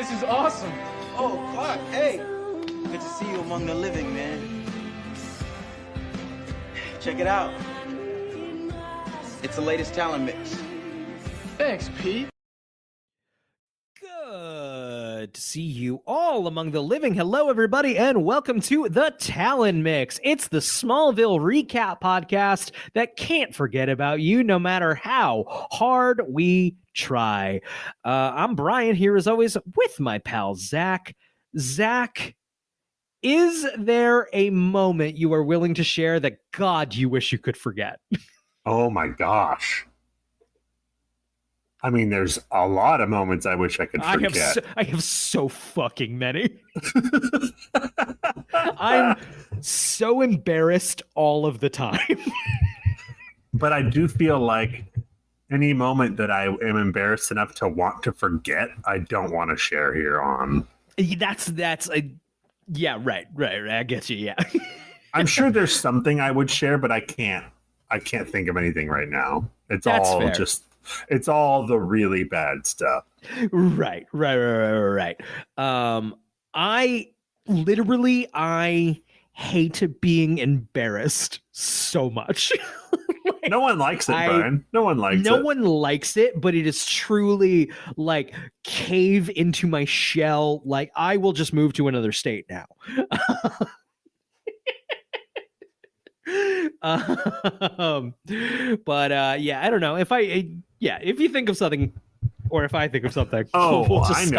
This is awesome. Oh, Clark, hey. Good to see you among the living, man. Check it out. It's the latest talent mix. Thanks, Pete. Good to see you all among the living. Hello, everybody, and welcome to the Talon Mix. It's the Smallville recap podcast that can't forget about you no matter how hard we try. I'm Brian here, as always, with my pal Zach. Zach, is there a moment you are willing to share that, God, you wish you could forget? Oh my gosh. I mean, there's a lot of moments I wish I could forget. I have so fucking many. I'm so embarrassed all of the time. But I do feel like any moment that I am embarrassed enough to want to forget, I don't want to share here on. That's yeah, right. I get you, yeah. I'm sure there's something I would share, but I can't think of anything right now. It's all the really bad stuff. Right. I hate being embarrassed so much. No one likes it, Brian. No one likes it, but it is truly like cave into my shell. Like, I will just move to another state now. Yeah, I don't know if if you think of something, or if I think of something. We'll just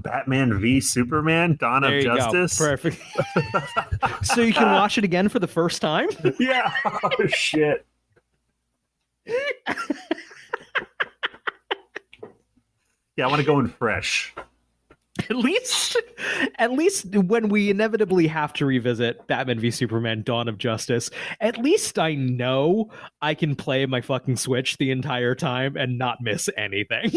Batman v Superman: Dawn of Justice. Go. Perfect. So you can watch it again for the first time. Yeah. Oh shit. Yeah, I want to go in fresh. At least when we inevitably have to revisit Batman v Superman: Dawn of Justice, at least I know I can play my fucking Switch the entire time and not miss anything.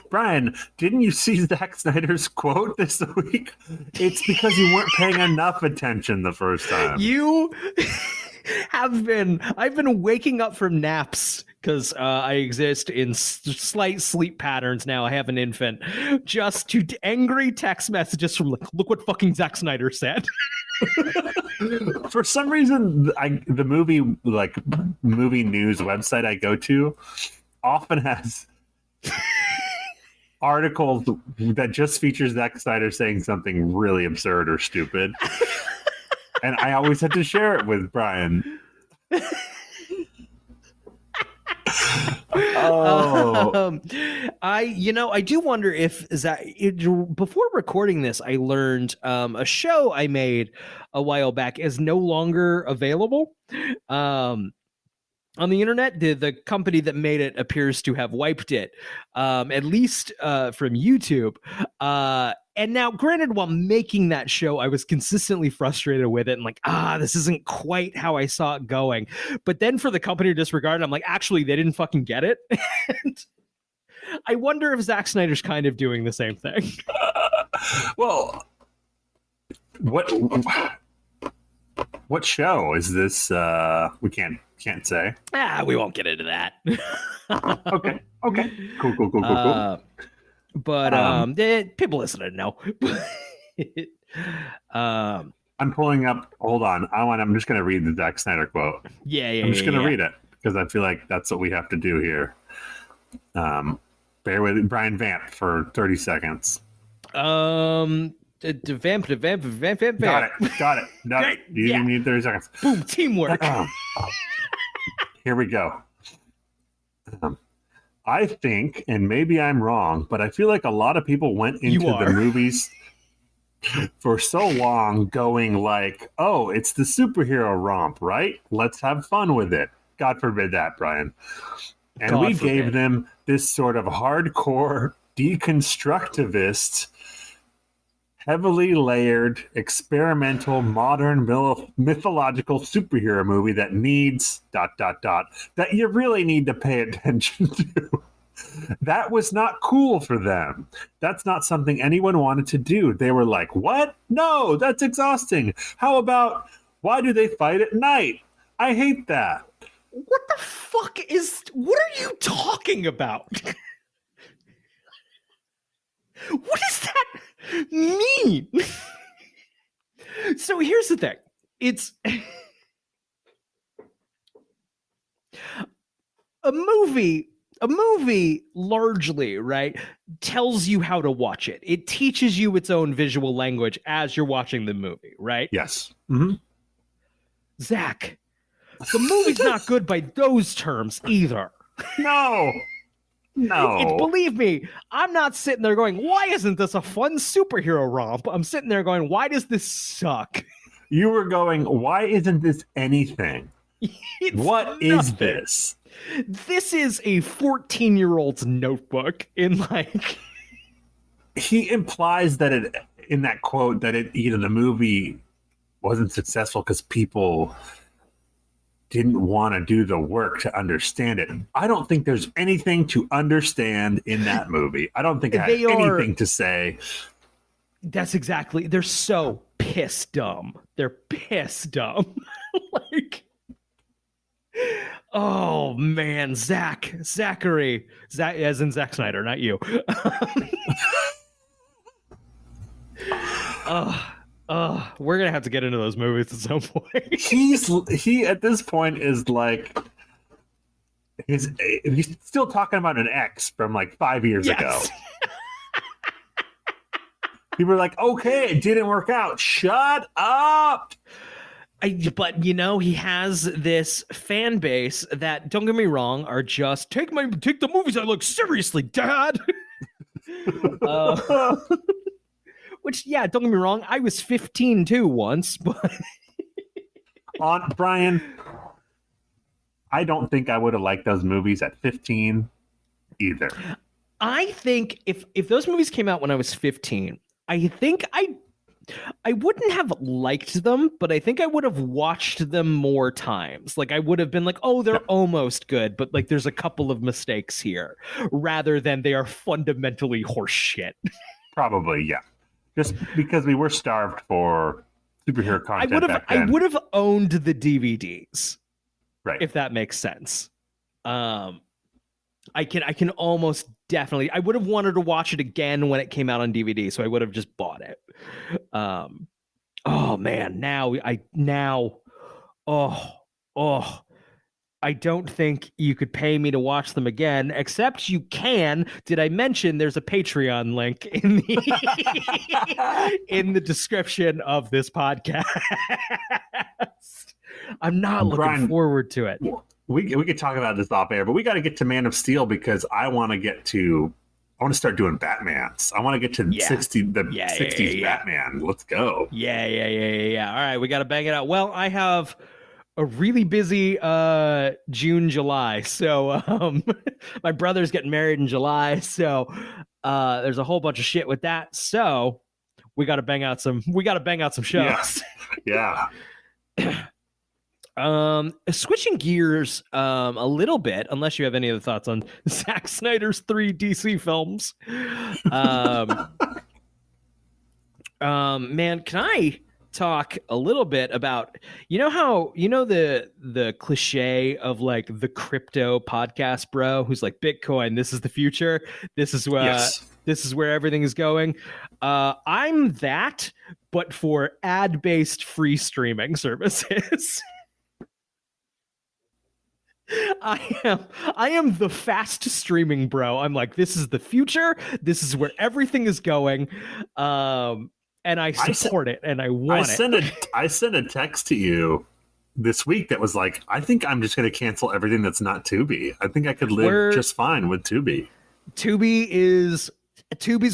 Brian, didn't you see Zack Snyder's quote this week? It's because you weren't paying enough attention the first time. I've been waking up from naps because I exist in slight sleep patterns now. I have an infant, just to angry text messages from look what fucking Zack Snyder said. For some reason, the movie news website I go to often has articles that just feature Zack Snyder saying something really absurd or stupid. And I always had to share it with Brian. I do wonder if before recording this, I learned a show I made a while back is no longer available on the internet. The company that made it appears to have wiped it, at least from YouTube. And now, granted, while making that show, I was consistently frustrated with it and like, this isn't quite how I saw it going. But then for the company to disregard it, I'm like, actually, they didn't fucking get it. And I wonder if Zack Snyder's kind of doing the same thing. Well, what show is this? We can't say. We won't get into that. Okay. Cool. But people listening know. I'm pulling up. Hold on. I'm just going to read the Zack Snyder quote. I'm just going to read it because I feel like that's what we have to do here. Bear with Brian Vamp for 30 seconds. Vamp. Got it. No, you need 30 seconds. Boom, teamwork. Here we go. I think, and maybe I'm wrong, but I feel like a lot of people went into the movies for so long going like, oh, it's the superhero romp, right? Let's have fun with it. God forbid that, Brian. And we gave them this sort of hardcore deconstructivist, heavily layered, experimental, modern, mythological superhero movie that needs ... that you really need to pay attention to. That was not cool for them. That's not something anyone wanted to do. They were like, what? No, that's exhausting. How about, why do they fight at night? I hate that. What the fuck what are you talking about? mean? So here's the thing. It's a movie largely, right, tells you how to watch it. It teaches you its own visual language as you're watching the movie, right? Yes. Mm-hmm. Zach, the movie's not good by those terms either. No. Believe me, I'm not sitting there going, why isn't this a fun superhero romp? I'm sitting there going, why does this suck? You were going, why isn't this anything? What is this? This is a 14-year-old's notebook in like... He implies that in that quote that the movie wasn't successful because people didn't want to do the work to understand it. I don't think there's anything to understand in that movie. I don't think I have anything to say. That's exactly. They're so piss dumb. They're piss dumb. Like, oh man, Zachary, as in Zack Snyder, not you. We're gonna have to get into those movies at some point. he at this point is like he's still talking about an ex from like 5 years ago. People are like, okay, it didn't work out. Shut up. But he has this fan base that, don't get me wrong, are just take the movies I look seriously, Dad. Which, yeah, don't get me wrong, I was 15 too once, but Brian, I don't think I would have liked those movies at 15 either. I think if those movies came out when I was 15, I think I wouldn't have liked them, but I think I would have watched them more times. Like, I would have been like, oh, they're almost good, but like there's a couple of mistakes here, rather than they are fundamentally horseshit. Probably, yeah. Just because we were starved for superhero content back then. I would have owned the DVDs, right? If that makes sense. I can almost definitely. I would have wanted to watch it again when it came out on DVD, so I would have just bought it. Oh man, I don't think you could pay me to watch them again, except you can. Did I mention there's a Patreon link in the in the description of this podcast? I'm not looking forward to it. We could talk about this off air, but we got to get to Man of Steel because I want to start doing Batmans. I want to get to 60s Batman. Let's go. Yeah. All right, we got to bang it out. Well, I have a really busy June, July. So my brother's getting married in July. So there's a whole bunch of shit with that. So we got to bang out some shows. Yeah. Switching gears a little bit, unless you have any other thoughts on Zack Snyder's 3 DC films. Man, can I talk a little bit about the cliche of like the crypto podcast bro who's like, Bitcoin, this is the future, this is where everything is going. I'm that, but for ad-based free streaming services. I am the fast streaming bro. I'm like, this is the future, this is where everything is going. And I support it, and I want it. I sent a text to you this week that was like, I think I'm just going to cancel everything that's not Tubi. I think I could live just fine with Tubi. Tubi's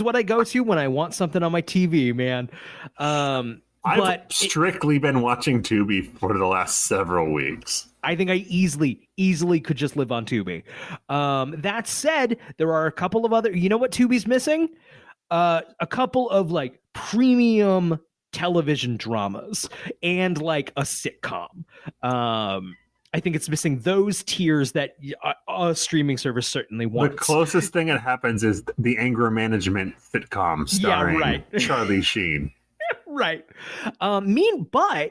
what I go to when I want something on my TV, man. I've strictly been watching Tubi for the last several weeks. I think I easily could just live on Tubi. That said, there are a couple of other. You know what Tubi's missing? A couple of like premium television dramas and like a sitcom. I think it's missing those tiers that a streaming service certainly wants. The closest thing that happens is the Anger Management sitcom starring Charlie Sheen. Right. Meanwhile,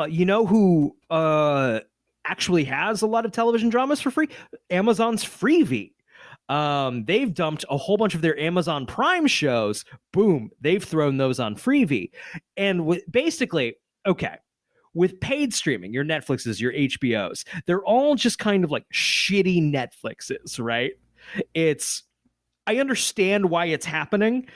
you know who actually has a lot of television dramas for free? Amazon's Freevee. They've dumped a whole bunch of their Amazon Prime shows. Boom, they've thrown those on Freevee. And basically, okay, with paid streaming, your Netflixes, your HBOs, they're all just kind of like shitty Netflixes, right? I understand why it's happening,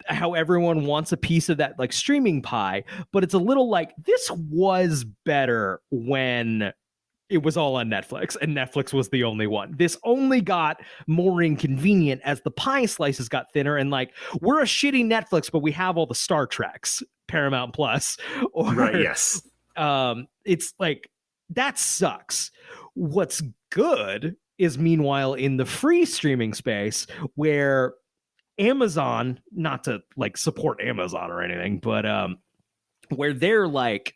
how everyone wants a piece of that like streaming pie, but it's a little like this was better when it was all on Netflix and Netflix was the only one. This only got more inconvenient as the pie slices got thinner, and like, we're a shitty Netflix, but we have all the Star Treks, Paramount Plus, or right, yes. It's like, that sucks. What's good is, meanwhile, in the free streaming space, where Amazon, not to like support Amazon or anything, but where they're like,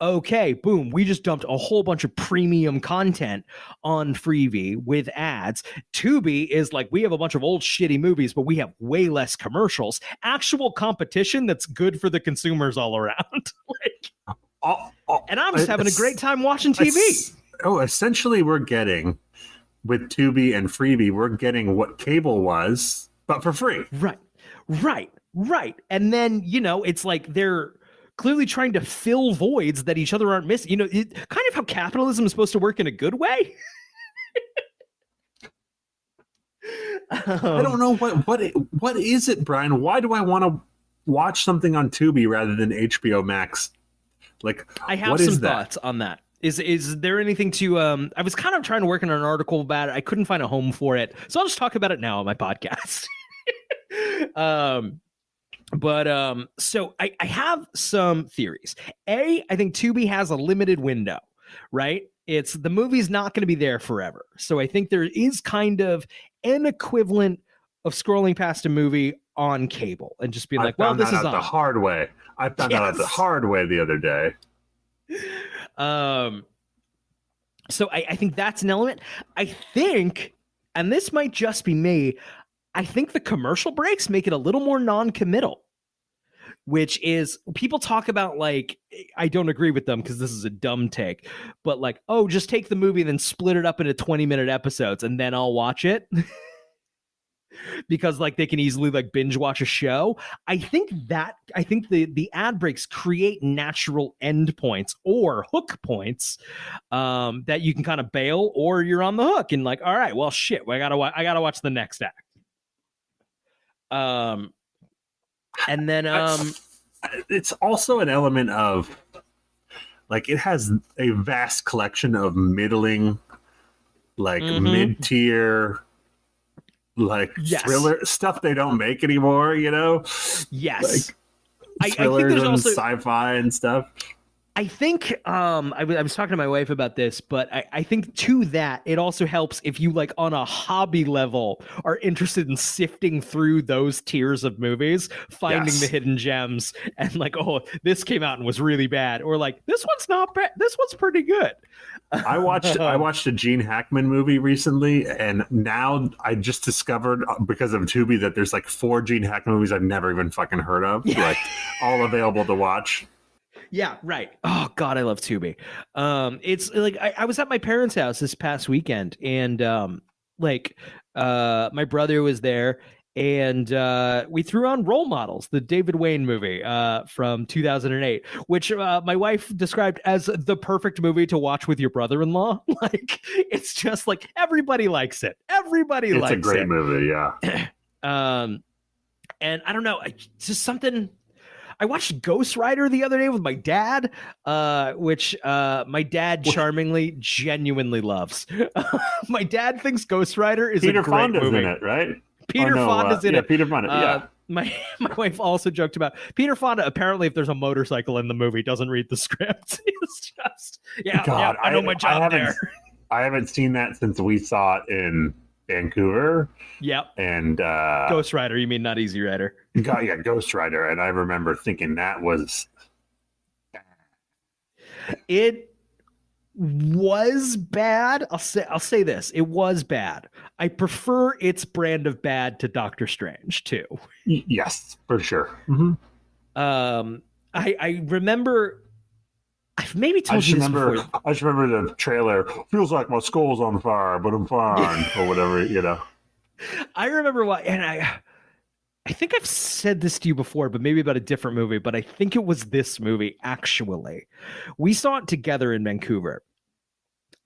okay, boom, we just dumped a whole bunch of premium content on Freevee with ads. Tubi is like, we have a bunch of old shitty movies, but we have way less commercials. Actual competition that's good for the consumers all around. And I'm just having a great time watching TV. Essentially we're getting, with Tubi and Freevee, we're getting what cable was, but for free. Right. And then, it's like they're clearly trying to fill voids that each other aren't missing. Kind of how capitalism is supposed to work in a good way. I don't know what is it, Brian? Why do I want to watch something on Tubi rather than HBO Max? Like, I have some thoughts on that. Is there anything to I was kind of trying to work on an article about it. I couldn't find a home for it, so I'll just talk about it now on my podcast. So I have some theories. I think Tubi has a limited window, right? It's the movie's not going to be there forever. So I think there is kind of an equivalent of scrolling past a movie on cable and just being like, well, this is on. The hard way. I found out the hard way the other day. So I think that's an element. I think, and this might just be me, I think the commercial breaks make it a little more non-committal, which is, people talk about, like, I don't agree with them because this is a dumb take, but like, oh, just take the movie and then split it up into 20-minute episodes and then I'll watch it. Because like they can easily like binge watch a show. I think the ad breaks create natural end points or hook points that you can kind of bail, or you're on the hook and like, all right, well, shit, I gotta watch the next act. And then it's also an element of, like, it has a vast collection of middling, like mid-tier, like thriller stuff they don't make anymore, Yes. Like I think thrillers there's and also sci-fi and stuff. I think I was talking to my wife about this, but I think to that it also helps if you, like, on a hobby level are interested in sifting through those tiers of movies, finding the hidden gems, and like, oh, this came out and was really bad, or like, this one's not bad, this one's pretty good. I watched a Gene Hackman movie recently, and now I just discovered, because of Tubi, that there's like 4 Gene Hackman movies I've never even fucking heard of, like, all available to watch. Yeah, right. Oh God, I love Tubi. It's like I was at my parents' house this past weekend, and my brother was there, and we threw on Role Models, the David Wayne movie from 2008, which my wife described as the perfect movie to watch with your brother-in-law. Like, it's just like everybody likes it. Everybody likes it. It's a great movie, yeah. And I don't know, just something. I watched Ghost Rider the other day with my dad, which my dad charmingly, genuinely loves. My dad thinks Ghost Rider is a great Fonda's movie. in it, right? Peter Fonda's in it. Peter Fonda, yeah. My wife also joked about Peter Fonda. Apparently, if there's a motorcycle in the movie, doesn't read the script. It's just, God, I know my job there. I haven't seen that since we saw it in Vancouver. Yep. And Ghost Rider, you mean not Easy Rider? Ghost Rider. And I remember thinking that was bad. It was bad. I'll say this. It was bad. I prefer its brand of bad to Doctor Strange too. Yes, for sure. Mm-hmm. I remember, I've maybe told you this before. I just remember the trailer. Feels like my skull's on fire, but I'm fine, or whatever, I remember why, and I think I've said this to you before, but maybe about a different movie, but I think it was this movie, actually. We saw it together in Vancouver.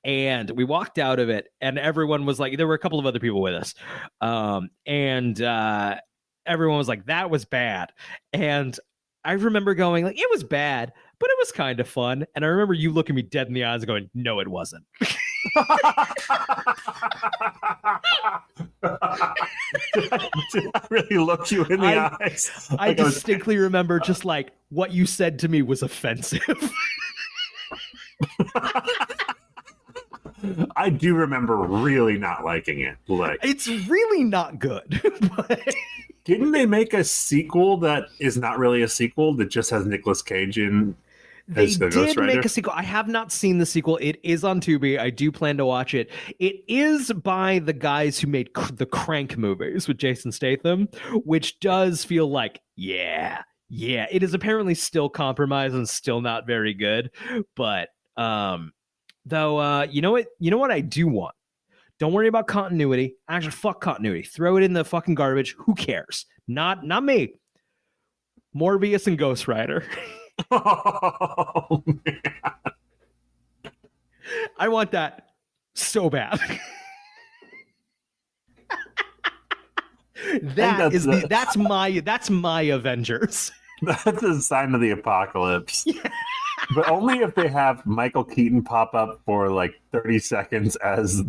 And we walked out of it, and everyone was like, there were a couple of other people with us. And everyone was like, that was bad. And I remember going, like, it was bad, but it was kind of fun. And I remember you looking me dead in the eyes and going, no, it wasn't. Did I really look you in the eyes? I distinctly remember just like what you said to me was offensive. I do remember really not liking it. Like, it's really not good. But... Didn't they make a sequel that is not really a sequel that just has Nicolas Cage in? They did make a sequel. I have not seen the sequel. It is on Tubi. I do plan to watch it. It is by the guys who made the Crank movies with Jason Statham, which does feel like, yeah. It is apparently still compromised and still not very good. But though, you know what I do want? Don't worry about continuity. Actually, fuck continuity. Throw it in the fucking garbage. Who cares? Not me. Morbius and Ghost Rider. Oh, man. I want that so bad. That's my Avengers. That's a sign of the apocalypse. Yeah. But only if they have Michael Keaton pop up for like 30 seconds as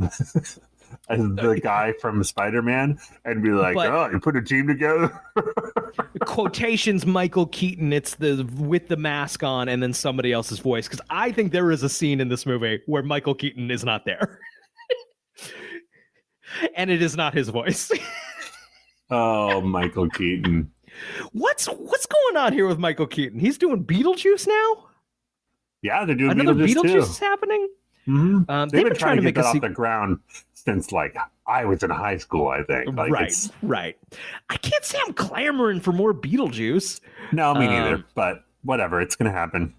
the guy from Spider-Man and be like, oh, you put a team together? Quotations Michael Keaton, it's the with the mask on and then somebody else's voice. Because I think there is a scene in this movie where Michael Keaton is not there. And it is not his voice. Oh, Michael Keaton. What's going on here with Michael Keaton? He's doing Beetlejuice now? Yeah, they're doing another Beetlejuice is happening. Mm-hmm. They've been trying to get that off the ground since like I was in high school, I think. Like, right. I can't say I'm clamoring for more Beetlejuice. No, me neither. But whatever, it's gonna happen.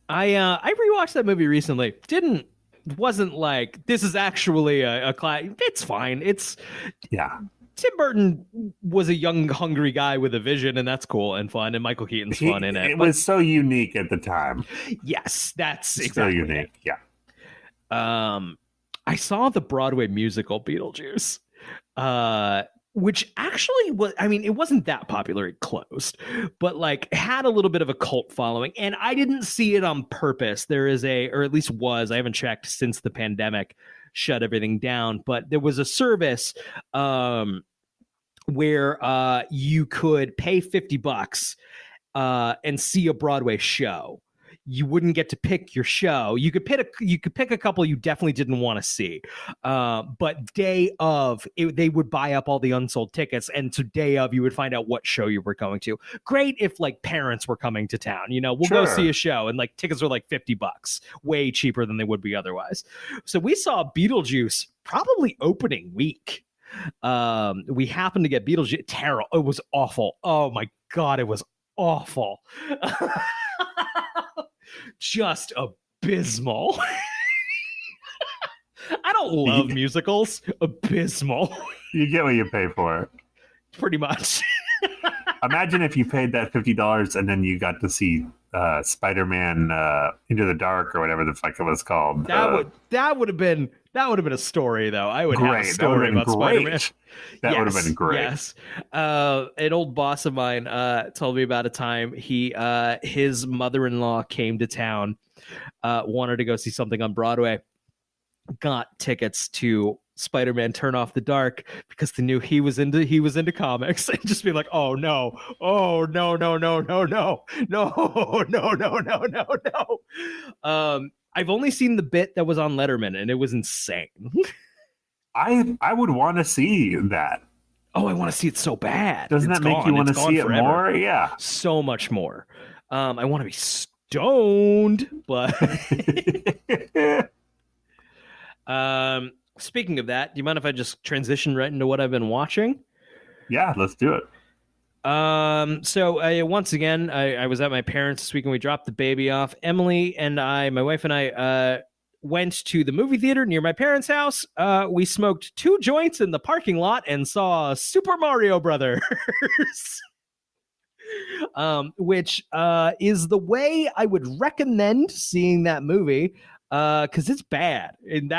I rewatched that movie recently. Wasn't like this is actually a class. It's fine. Tim Burton was a young, hungry guy with a vision, and that's cool and fun. And Michael Keaton's fun in it. It was so unique at the time. Yes, that's exactly so unique. It. Yeah. I saw the Broadway musical Beetlejuice, which actually was. I mean, it wasn't that popular. It closed, but like had a little bit of a cult following. And I didn't see it on purpose. There is or at least was. I haven't checked since the pandemic shut everything down, but there was a service where you could pay $50 and see a Broadway show. You wouldn't get to pick your show. You could pick a couple you definitely didn't want to see. But day of, they would buy up all the unsold tickets, and so day of, you would find out what show you were going to. Great if like parents were coming to town. We'll go see a show, and like tickets were like $50, way cheaper than they would be otherwise. So we saw Beetlejuice probably opening week. We happened to get Beetlejuice. Terrible. It was awful. Oh my God, it was awful. Just abysmal. I don't love musicals. Abysmal. You get what you pay for. Pretty much. Imagine if you paid that $50 and then you got to see Spider-Man Into the Dark or whatever the fuck it was called. That would have been a story, though. I would have a story about Spider-Man. That would have been great. Yes. An old boss of mine told me about a time his mother-in-law came to town, wanted to go see something on Broadway, got tickets to Spider-Man Turn Off the Dark because they knew he was into comics, and just be like, oh no, I've only seen the bit that was on Letterman, and it was insane. I would want to see that. Oh, I want to see it so bad. Doesn't that make you want to see it more? Yeah, so much more. I want to be stoned, but speaking of that, do you mind if I just transition right into what I've been watching? Yeah, let's do it. So once again, I was at my parents this week and we dropped the baby off. Emily and my wife and I, went to the movie theater near my parents' house. We smoked 2 joints in the parking lot and saw Super Mario Brothers. Which is the way I would recommend seeing that movie, because it's bad, and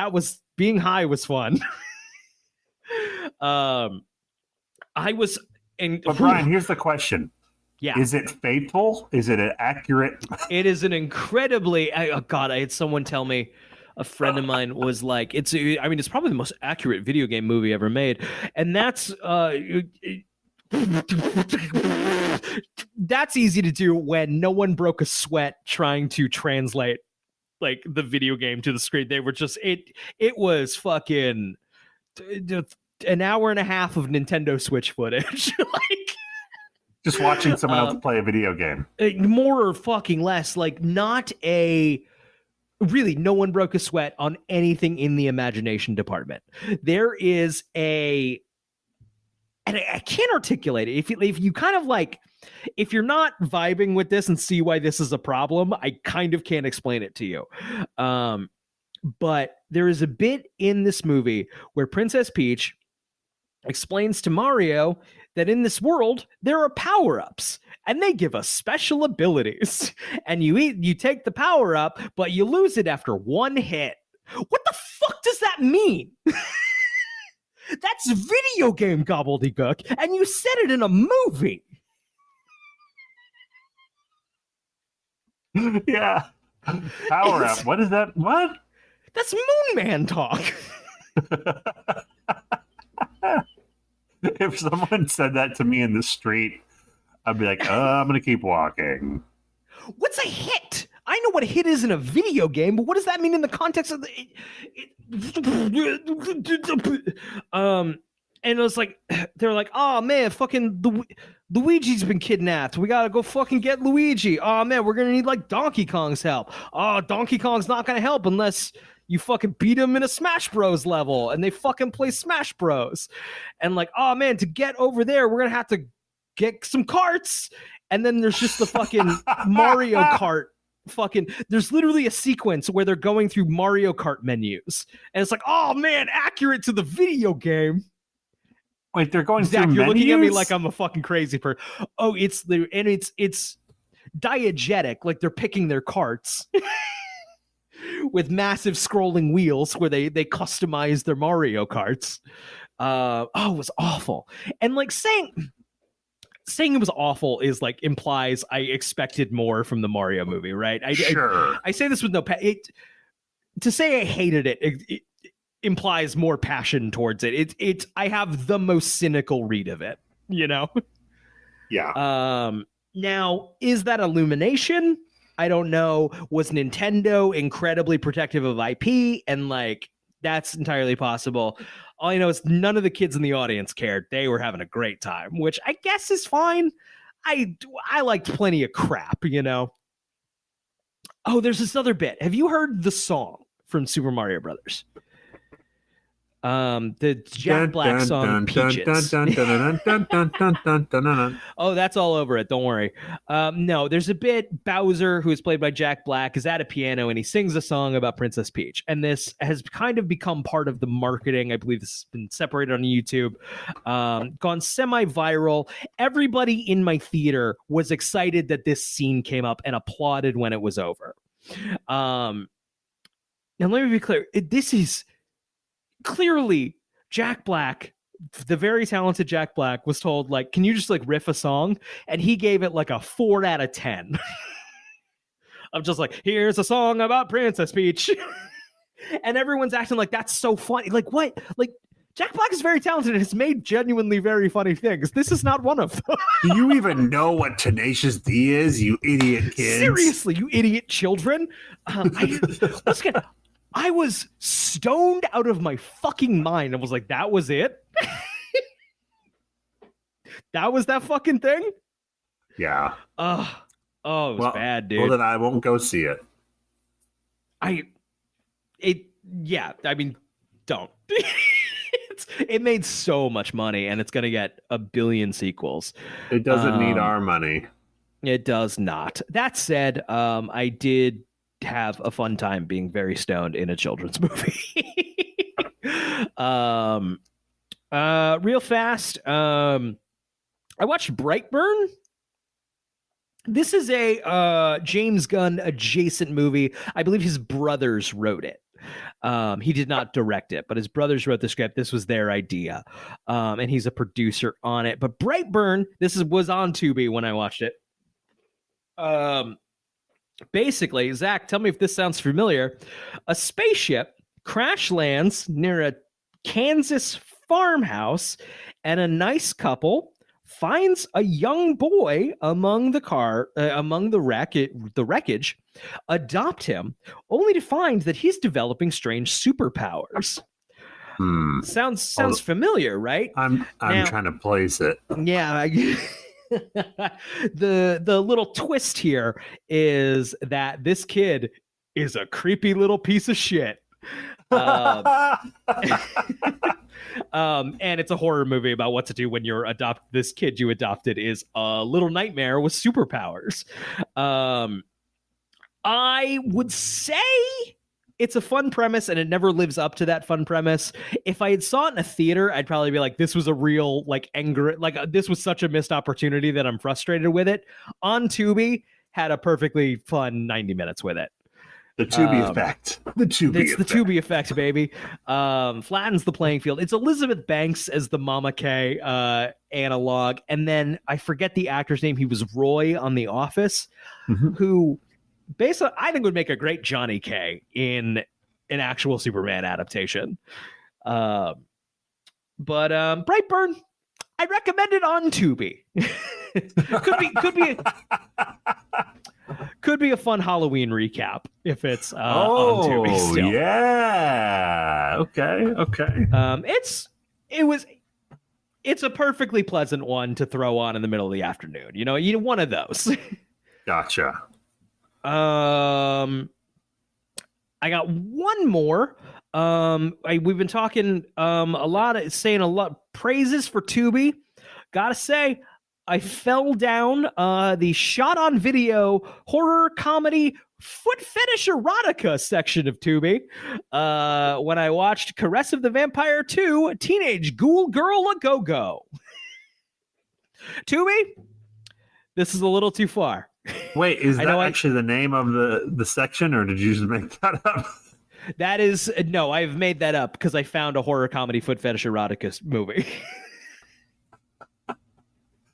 being high was fun. I was, but Brian, here's the question: yeah, is it faithful? Is it an accurate? It is an incredibly. Oh God, I had someone tell me. A friend of mine was like, it's probably the most accurate video game movie ever made, and that's that's easy to do when no one broke a sweat trying to translate like the video game to the screen. They were just it was fucking an hour and a half of Nintendo Switch footage. Like just watching someone else play a video game. More or fucking less. Like really, no one broke a sweat on anything in the imagination department. There is and I can't articulate it. If you kind of like, if you're not vibing with this and see why this is a problem, I kind of can't explain it to you. But there is a bit in this movie where Princess Peach explains to Mario that in this world, there are power-ups, and they give us special abilities. And you take the power-up, but you lose it after 1 hit. What the fuck does that mean? That's video game gobbledygook, and you said it in a movie. Yeah. Power up. What is that? What? That's Moon Man talk. If someone said that to me in the street, I'd be like, I'm going to keep walking. What's a hit? I know what a hit is in a video game, but what does that mean in the context of the... and it was like, they're like, oh man, fucking Luigi's been kidnapped. We gotta go fucking get Luigi. Oh man, we're gonna need like Donkey Kong's help. Oh, Donkey Kong's not gonna help unless you fucking beat him in a Smash Bros level, and they fucking play Smash Bros. And like, oh man, to get over there, we're gonna have to get some carts. And then there's just the fucking Mario Kart. There's literally a sequence where they're going through Mario Kart menus, and it's like, oh man, accurate to the video game. Wait, they're going Zach, through you're menus? Looking at me like I'm a fucking crazy person. Oh, it's diegetic, like they're picking their carts with massive scrolling wheels where they customize their Mario Karts. It was awful. And like saying it was awful is like implies I expected more from the Mario movie, right? Sure. I say this with no to say I hated it implies more passion towards it. I have the most cynical read of it, you know? Yeah. Now, is that Illumination? I don't know. Was Nintendo incredibly protective of IP? And like, that's entirely possible. All I know is none of the kids in the audience cared. They were having a great time, which I guess is fine. I liked plenty of crap, you know? Oh, there's this other bit. Have you heard the song from Super Mario Brothers? The Jack Black song Peaches. Oh, that's all over it. Don't worry. No, there's a bit. Bowser, who is played by Jack Black, is at a piano and he sings a song about Princess Peach. And this has kind of become part of the marketing. I believe this has been separated on YouTube, gone semi-viral. Everybody in my theater was excited that this scene came up and applauded when it was over. Now, let me be clear. This is clearly Jack Black, the very talented Jack Black, was told, like, can you just like riff a song? And he gave it like a 4 out of 10. I'm just like, here's a song about Princess Peach. And everyone's acting like that's so funny. Like, what? Like, Jack Black is very talented and has made genuinely very funny things. This is not one of them. Do you even know what Tenacious D is, you idiot kids? Seriously, you idiot children. I was stoned out of my fucking mind. I was like, that was it? That was that fucking thing? Yeah. It was bad, dude. Well, then I won't go see it. Don't. It made so much money, and it's going to get a billion sequels. It doesn't need our money. It does not. That said, I did have a fun time being very stoned in a children's movie. Real fast, I watched Brightburn. This is a James Gunn adjacent movie. I believe his brothers wrote it. He did not direct it, but his brothers wrote the script. This was their idea, and he's a producer on it. But Brightburn, was on Tubi when I watched it. Basically, Zach, tell me if this sounds familiar. A spaceship crash lands near a Kansas farmhouse, and a nice couple finds a young boy among the wreckage, adopt him, only to find that he's developing strange superpowers. Sounds familiar, right? I'm trying to place it. Yeah. The little twist here is that this kid is a creepy little piece of shit. And it's a horror movie about what to do when you're this kid you adopted is a little nightmare with superpowers. I would say it's a fun premise, and it never lives up to that fun premise. If I had saw it in a theater, I'd probably be like, this was a real anger, this was such a missed opportunity that I'm frustrated with it. On Tubi, had a perfectly fun 90 minutes with it. The Tubi effect. The Tubi effect, baby. Flattens the playing field. It's Elizabeth Banks as the Mama K analog. And then I forget the actor's name. He was Roy on The Office, who basically I think would make a great Johnny K in an actual Superman adaptation. But Brightburn, I recommend it on Tubi. Could be a fun Halloween recap if it's on Tubi still. Yeah. Okay. It's a perfectly pleasant one to throw on in the middle of the afternoon. You know, one of those. Gotcha. I got one more. We've been talking saying a lot praises for Tubi. Gotta say, I fell down the shot on video horror comedy foot fetish erotica section of Tubi when I watched Caress of the Vampire 2 Teenage Ghoul Girl A Go-Go. Tubi, this is a little too far. Wait, is that actually the name of the section, or did you just make that up? That is, no, I've made that up because I found a horror comedy foot fetish erotica movie.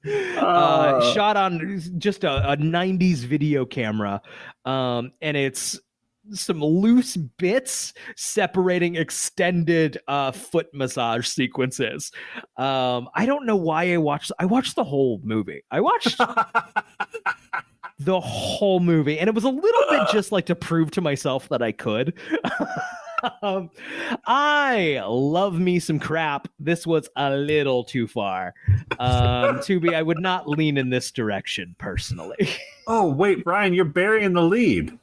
Shot on just a 90s video camera, and it's some loose bits separating extended foot massage sequences. I don't know why I watched the whole movie. I watched the whole movie, and it was a little bit just to prove to myself that I could. I love me some crap. This was a little too far. Tubi, I would not lean in this direction personally. Oh, wait, Brian, you're burying the lead.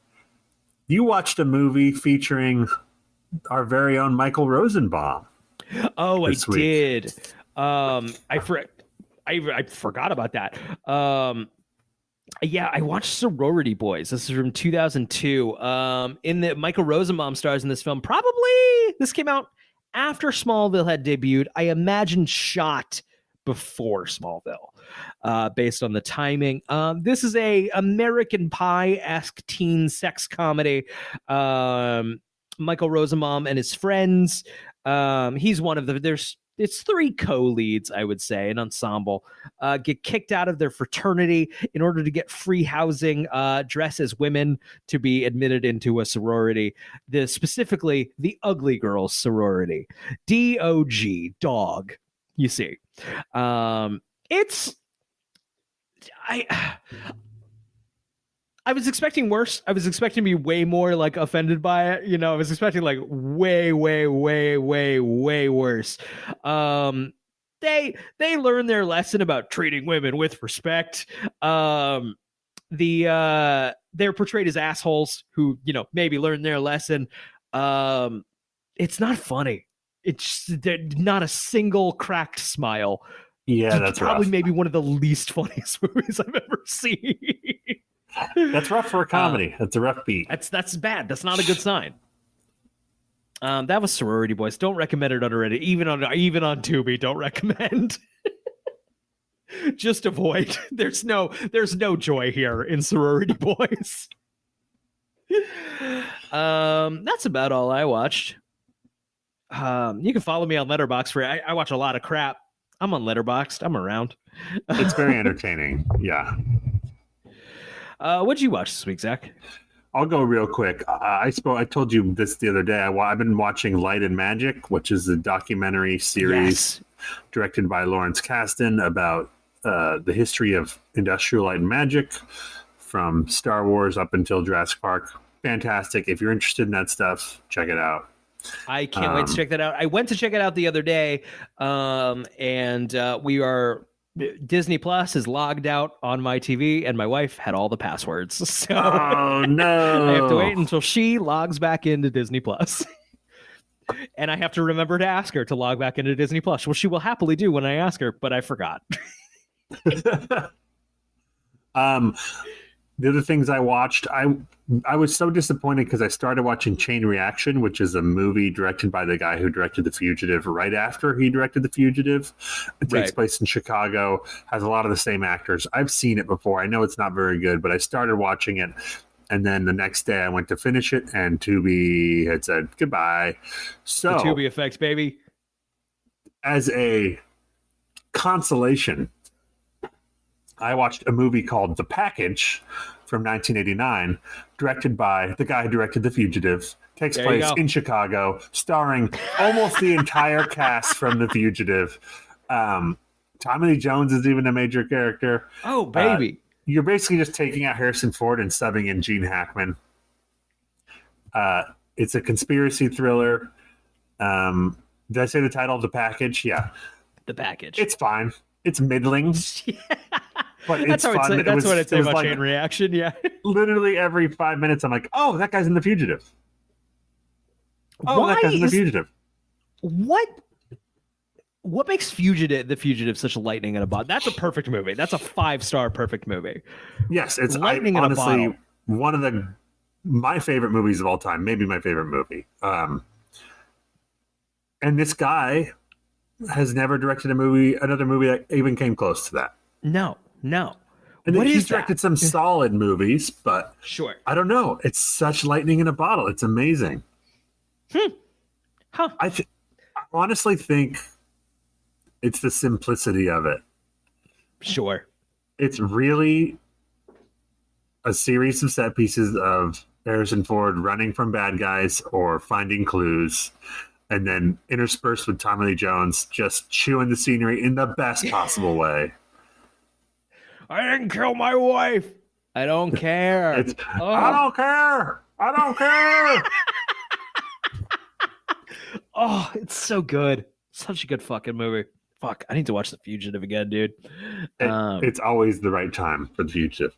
You watched a movie featuring our very own Michael Rosenbaum. Oh, I did. I forgot about that. Yeah, I watched Sorority Boys. This is from 2002. In the Michael Rosenbaum stars in this film. Probably this came out after Smallville had debuted. I imagine shot before Smallville, based on the timing. This is a American Pie-esque teen sex comedy. Michael Rosenbaum and his friends. He's one of it's three co-leads, I would say, an ensemble, get kicked out of their fraternity in order to get free housing, dress as women to be admitted into a sorority, specifically the Ugly Girls sorority, DOG, dog, you see. I was expecting worse. I was expecting to be way more offended by it. You know, I was expecting way, way, way, way, way worse. They learned their lesson about treating women with respect. They're portrayed as assholes who, maybe learned their lesson. It's not funny. It's not a single cracked smile. Yeah, that's probably rough. Maybe one of the least funniest movies I've ever seen. That's rough for a comedy. That's a rough beat. That's bad. That's not a good sign. That was Sorority Boys. Don't recommend it on Reddit. Even on Tubi, don't recommend. Just avoid. There's no joy here in Sorority Boys. That's about all I watched. You can follow me on Letterboxd for I watch a lot of crap. I'm on Letterboxd. I'm around. It's very entertaining. Yeah. What'd you watch this week, Zach? I'll go real quick. I told you this the other day. I've been watching Light and Magic, which is a documentary series directed by Lawrence Kasdan about the history of industrial light and magic from Star Wars up until Jurassic Park. Fantastic. If you're interested in that stuff, check it out. I can't wait to check that out. I went to check it out the other day, and Disney Plus is logged out on my TV, and my wife had all the passwords. So oh no, I have to wait until she logs back into Disney Plus. And I have to remember to ask her to log back into Disney Plus, which she will happily do when I ask her, but I forgot. The other things I watched, I was so disappointed because I started watching Chain Reaction, which is a movie directed by the guy who directed The Fugitive right after he directed The Fugitive. It takes place in Chicago, has a lot of the same actors. I've seen it before. I know it's not very good, but I started watching it. And then the next day I went to finish it, and Tubi had said goodbye. So the Tubi effects, baby. As a consolation, I watched a movie called The Package from 1989, directed by the guy who directed The Fugitive. Takes place in Chicago, starring almost the entire cast from The Fugitive. Tommy Lee Jones is even a major character. Oh, baby. You're basically just taking out Harrison Ford and subbing in Gene Hackman. It's a conspiracy thriller. Did I say the title of The Package? Yeah. The Package. It's fine. It's middling. But that's it's fun. That's what I'd say about like, Chain Reaction, yeah. Literally every 5 minutes, I'm like, oh, that guy's in The Fugitive. Oh, that guy's in The Fugitive. What makes The Fugitive such a lightning in a bottle? That's a perfect movie. That's a 5-star perfect movie. Yes, it's lightning in honestly a bottle. One of my favorite movies of all time, maybe my favorite movie. And this guy has never directed another movie that even came close to that. No. And he's directed some solid movies, but sure. I don't know. It's such lightning in a bottle. It's amazing. Huh. I honestly think it's the simplicity of it. Sure. It's really a series of set pieces of Harrison Ford running from bad guys or finding clues, and then interspersed with Tommy Lee Jones just chewing the scenery in the best possible way. I didn't kill my wife. I don't care. I don't care. I don't care. Oh, it's so good. Such a good fucking movie. Fuck, I need to watch The Fugitive again, dude. It's always the right time for The Fugitive.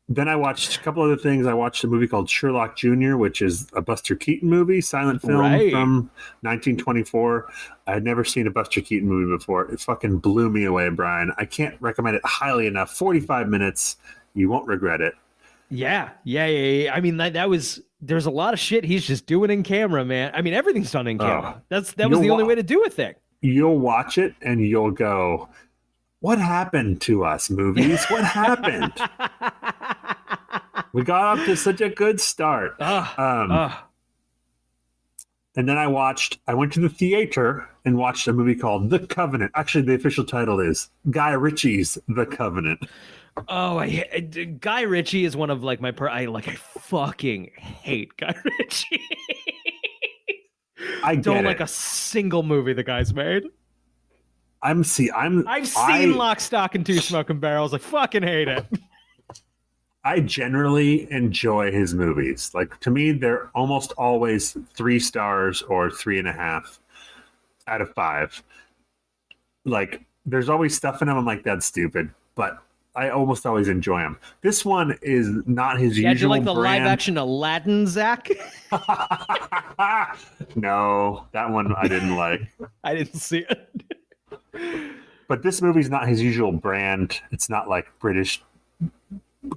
Then I watched a couple other things. I watched a movie called Sherlock Jr., which is a Buster Keaton movie, silent film from 1924. I had never seen a Buster Keaton movie before. It fucking blew me away, Brian. I can't recommend it highly enough. 45 minutes. You won't regret it. Yeah. I mean, that was... There's a lot of shit he's just doing in camera, man. I mean, everything's done in camera. That was the only way to do a thing. You'll watch it and you'll go, what happened to us, movies? What happened? We got off to such a good start. And then I went to the theater and watched a movie called The Covenant. Actually, the official title is Guy Ritchie's The Covenant. Oh, Guy Ritchie is one of like I fucking hate Guy Ritchie. I don't like a single movie the guy's made. I've seen Lock, Stock, and Two Smoking Barrels. I fucking hate it. I generally enjoy his movies. Like, to me, they're almost always 3 stars or 3.5 out of 5. Like, there's always stuff in them I'm like, that's stupid, but I almost always enjoy them. This one is not his usual. Did you like the brand. live action Aladdin, Zach? No, that one I didn't like. I didn't see it. But this movie's not his usual brand. It's not like British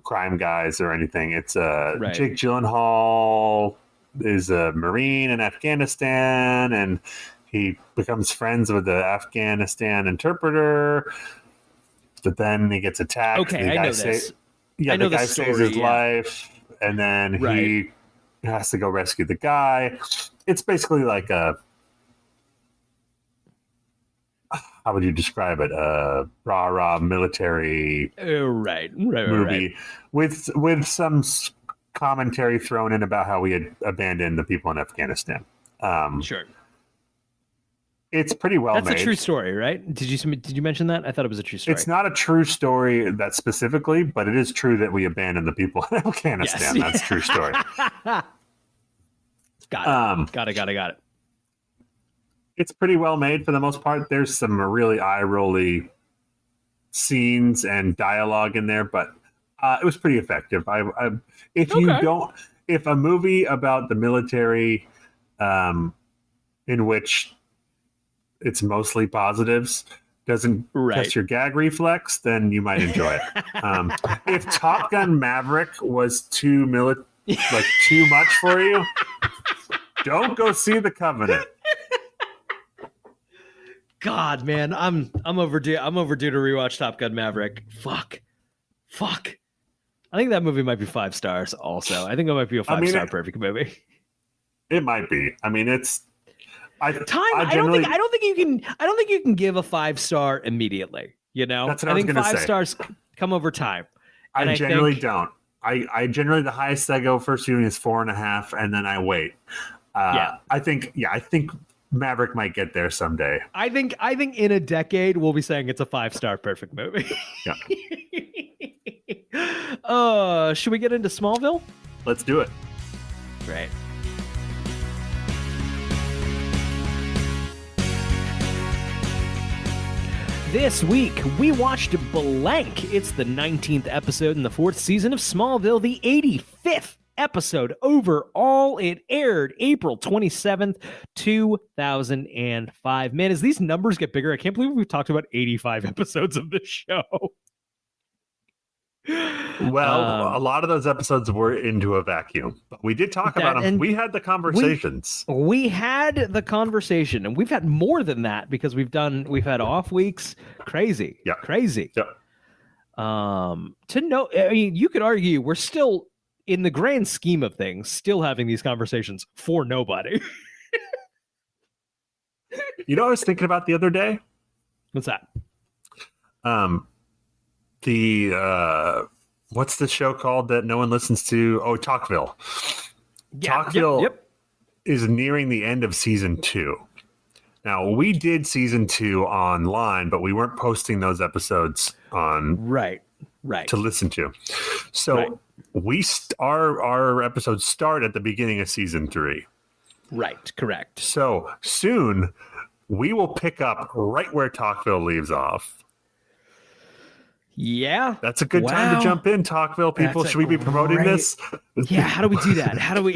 crime guys or anything. It's Right. Jake Gyllenhaal is a Marine in Afghanistan, and he becomes friends with the Afghanistan interpreter, but then he gets attacked. Okay, the I guy know this. Yeah, I know the guy the story, saves his yeah. life, and then he has to go rescue the guy. It's basically like a, how would you describe it? A rah-rah military Right. movie with some commentary thrown in about how we had abandoned the people in Afghanistan. Sure. It's pretty well made. That's a true story, right? Did you mention that? I thought it was a true story. It's not a true story that specifically, but it is true that we abandoned the people in Afghanistan. Yes. That's a true story. Got it. It's pretty well made for the most part. There's some really eye-rolly scenes and dialogue in there, but it was pretty effective. If a movie about the military, in which it's mostly positives, doesn't test your gag reflex, then you might enjoy it. If Top Gun Maverick was too much for you, don't go see The Covenant. God, man, I'm overdue. I'm overdue to rewatch Top Gun Maverick. Fuck. I think that movie might be 5 stars. Also, I think it might be a 5-star perfect movie. It might be. I mean, it's. I don't think you can give a 5-star immediately. You know, that's what I think 5 stars come over time. I generally don't. I generally, the highest I go first viewing is 4.5, and then I wait. I think Maverick might get there someday. I think in a decade we'll be saying it's a 5-star perfect movie. Yeah. Should we get into Smallville? Let's do it. Great. This week, we watched Blank. It's the 19th episode in the 4th season of Smallville, the 85th episode overall. It aired April 27th, 2005. Man, as these numbers get bigger, I can't believe we've talked about 85 episodes of this show. Well, a lot of those episodes were into a vacuum, but we did talk about them. We had the conversations. We had the conversation, and we've had more than that because we've had off weeks. Crazy. Yeah. Crazy. Yeah. To know, I mean, you could argue we're still, in the grand scheme of things, still having these conversations for nobody. You know what I was thinking about the other day? What's that? What's the show called that no one listens to? Oh, Talkville. Yeah, Talkville is nearing the end of season 2. Now, we did season 2 online, but we weren't posting those episodes on right to listen to. So our episodes start at the beginning of season 3. Right, correct. So soon we will pick up right where Talkville leaves off. Yeah. That's a good time to jump in, Talkville people. Should we be promoting this? Yeah, how do we do that? How do we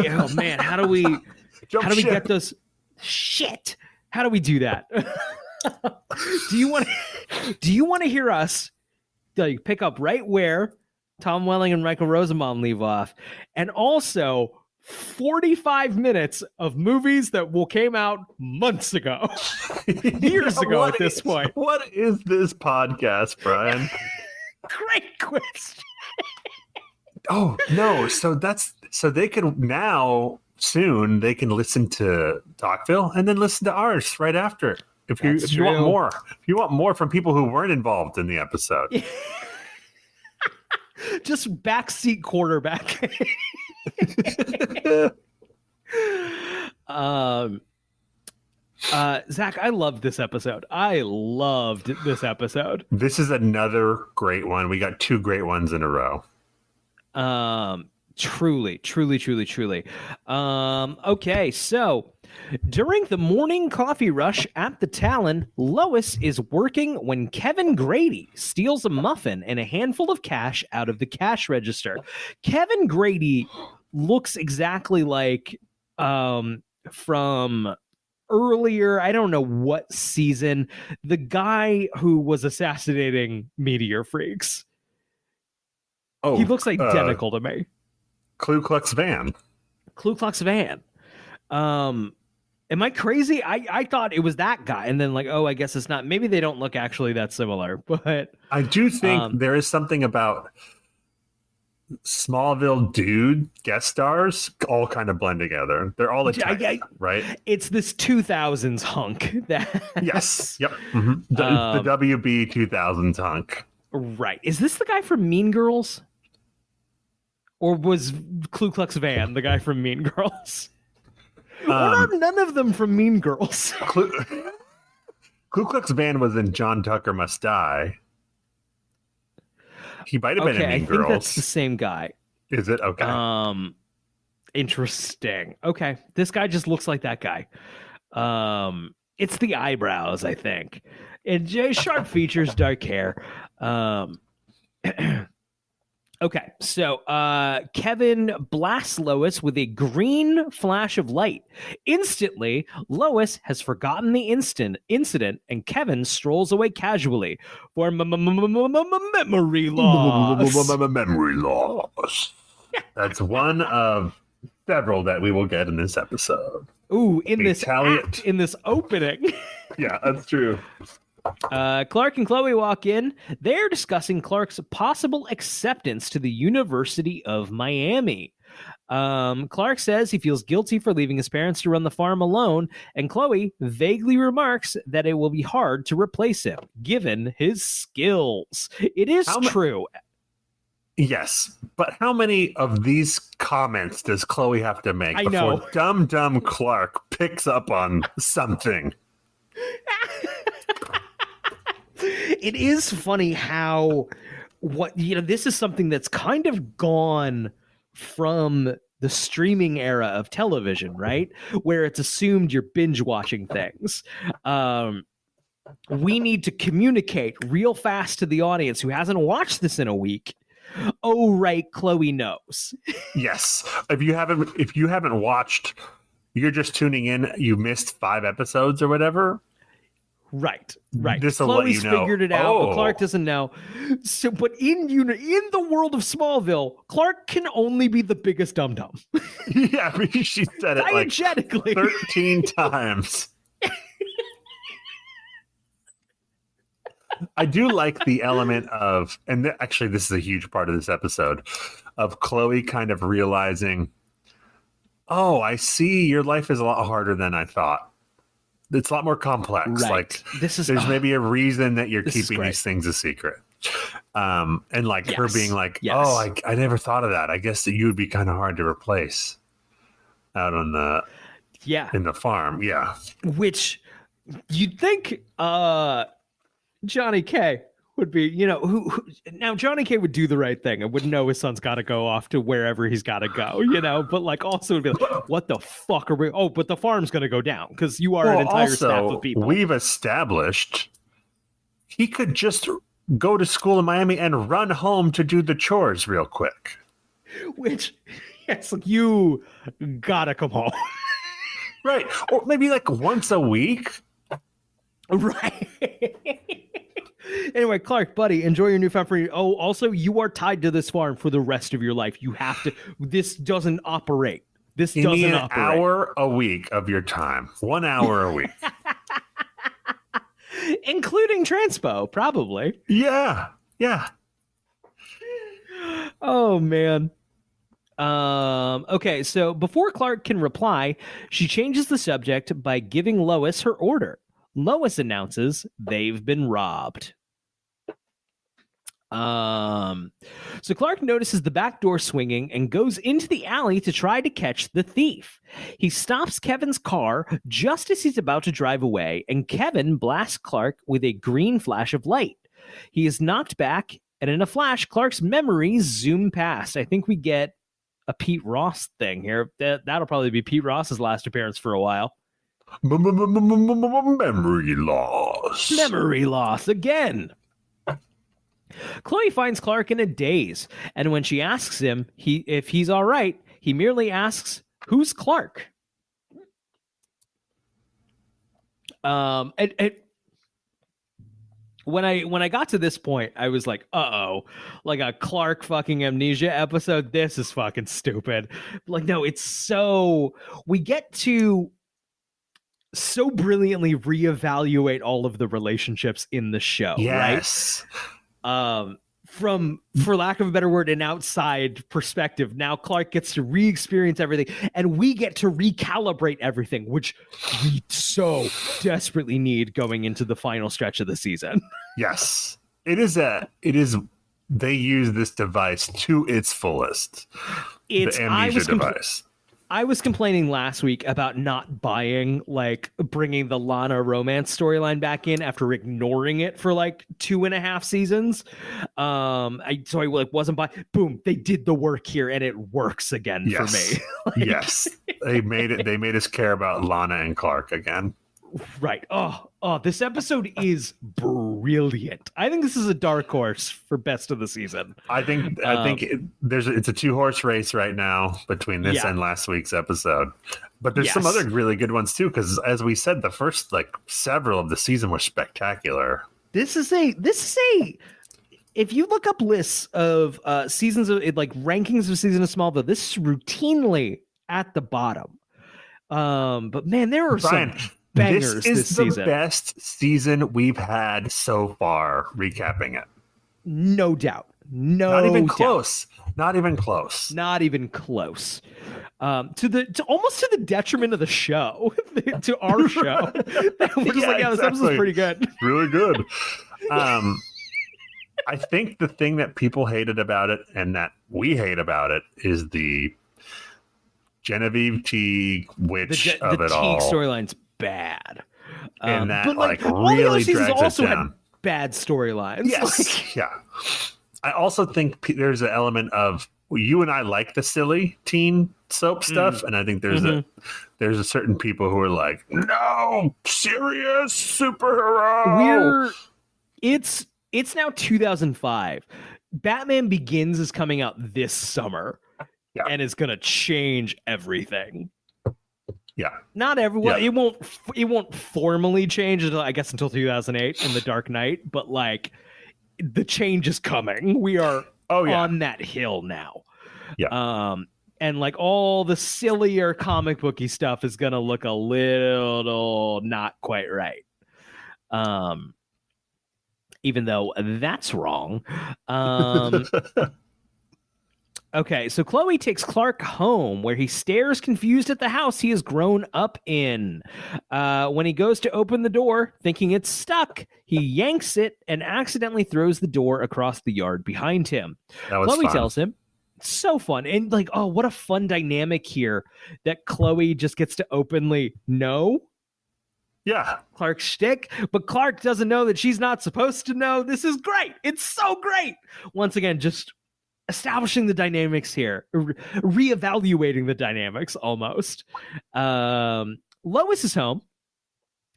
get those shit? How do we do that? Do you want to hear us pick up right where Tom Welling and Michael Rosenbaum leave off, and also 45 minutes of movies that came out months ago, years ago at this point? What is this podcast, Brian? Great question. Oh no! So they can now soon they can listen to Talkville and then listen to ours right after. If you want more from people who weren't involved in the episode, just backseat quarterback. Zach, I loved this episode. This is another great one. We got 2 great ones in a row. Truly. Okay, so during the morning coffee rush at the Talon, Lois is working when Kevin Grady steals a muffin and a handful of cash out of the cash register. Kevin Grady looks exactly like from earlier, I don't know what season, the guy who was assassinating Meteor Freaks. Oh, he looks identical to me. Ku Klux Van. Ku Klux Van. Am I crazy? I thought it was that guy, and then like, oh, I guess it's not. Maybe they don't look actually that similar, but I do think there is something about Smallville dude guest stars all kind of blend together. They're all the type, right? It's this 2000s hunk that. Yes. Yep. Mm-hmm. The WB 2000s hunk. Right. Is this the guy from Mean Girls? Or was Ku Klux Van the guy from Mean Girls? Or are none of them from Mean Girls? Ku Klux Van was in John Tucker Must Die. He might have been in Mean Girls. I think that's the same guy. Is it? Okay. Interesting. Okay. This guy just looks like that guy. It's the eyebrows, I think. And sharp features, dark hair. Okay, so Kevin blasts Lois with a green flash of light. Instantly, Lois has forgotten the incident, and Kevin strolls away casually for memory loss. Memory loss. That's one of several that we will get in this episode. Ooh, in this opening. Yeah, that's true. Clark and Chloe walk in. They're discussing Clark's possible acceptance to the University of Miami. Clark says he feels guilty for leaving his parents to run the farm alone, and Chloe vaguely remarks that it will be hard to replace him, given his skills. It is true. Yes, but how many of these comments does Chloe have to make before dumb Clark picks up on something? It is funny how this is something that's kind of gone from the streaming era of television, right? Where it's assumed you're binge watching things. We need to communicate real fast to the audience who hasn't watched this in a week. Oh, right, Chloe knows. Yes. If you haven't watched, you're just tuning in, you missed 5 episodes or whatever. Right. Chloe's figured it out, but Clark doesn't know. So, but in the world of Smallville, Clark can only be the biggest dum-dum. Yeah, I mean, she said it like 13 times. I do like the element of, and actually this is a huge part of this episode, of Chloe kind of realizing, oh, I see your life is a lot harder than I thought. It's a lot more complex. Right. Like there's maybe a reason that you're keeping these things a secret. And like her being like, oh, I never thought of that. I guess that you would be kind of hard to replace out on the in the farm. Yeah. Which you'd think Johnny K would be, who now Johnny K would do the right thing and would know his son's got to go off to wherever he's got to go, but like also would be like, what the fuck are we? Oh, but the farm's going to go down because you are an entire staff of people. We've established he could just go to school in Miami and run home to do the chores real quick. Which, yes, like you gotta come home. Right. Or maybe like once a week. Right. Anyway, Clark, buddy, enjoy your newfound freedom. Oh, also, you are tied to this farm for the rest of your life. You have to. This doesn't operate. Give me an hour a week of your time. 1 hour a week. Including transpo, probably. Yeah. Oh, man. Okay, so before Clark can reply, she changes the subject by giving Lois her order. Lois announces they've been robbed. So Clark notices the back door swinging and goes into the alley to try to catch the thief. He stops Kevin's car just as he's about to drive away, and Kevin blasts Clark with a green flash of light. He is knocked back, and in a flash, Clark's memories zoom past. I think we get a Pete Ross thing here. That'll probably be Pete Ross's last appearance for a while. Memory loss. Memory loss again. Chloe finds Clark in a daze, and when she asks him if he's all right, he merely asks, "Who's Clark?" when I got to this point, I was like, uh-oh, like a Clark fucking amnesia episode. This is fucking stupid. Like, no, it's so we get to so brilliantly reevaluate all of the relationships in the show, Yes. right? From, for lack of a better word, an outside perspective. Now Clark gets to re-experience everything, and we get to recalibrate everything, which we so desperately need going into the final stretch of the season. Yes. It is they use this device to its fullest. It's the amnesia device. I was complaining last week about not buying, like, bringing the Lana romance storyline back in after ignoring it for like 2.5 seasons. So I like wasn't buying. Boom, they did the work here, and it works again for me. Like, yes, they made us care about Lana and Clark again. Right. Oh, this episode is brilliant. I think this is a dark horse for best of the season. I think it's a 2-horse race right now between this and last week's episode. But there's some other really good ones too, because as we said, the first like several of the season were spectacular. This is a if you look up lists of seasons of like rankings of season of Smallville, this is routinely at the bottom. But man, there are some bangers this season. This is the best season we've had so far, recapping it. No doubt. Not even close. Not even close. To almost to the detriment of the show, to our show. We're just this episode's pretty good. Really good. I think the thing that people hated about it and that we hate about it is the Genevieve Teague witch of it all. The Teague storyline's bad. And that really drags us down. Had bad storylines. Yes. Yeah. I also think there's an element of you and I like the silly teen soap stuff, and I think there's a certain people who are like, no, serious superhero. It's now 2005. Batman Begins is coming out this summer, and it's gonna change everything. Yeah, not everyone. Yeah. It won't formally change until 2008 in The Dark Knight, but like the change is coming. We are on that hill now. Yeah. And like all the sillier comic booky stuff is gonna look a little not quite right. Even though that's wrong. Okay, so Chloe takes Clark home, where he stares confused at the house he has grown up in. When he goes to open the door, thinking it's stuck, he yanks it and accidentally throws the door across the yard behind him. Chloe tells him, so fun. And like, oh, what a fun dynamic here that Chloe just gets to openly know. Yeah. Clark's shtick, but Clark doesn't know that she's not supposed to know. This is great. It's so great. Once again, just establishing the dynamics here, reevaluating the dynamics almost. Lois is home,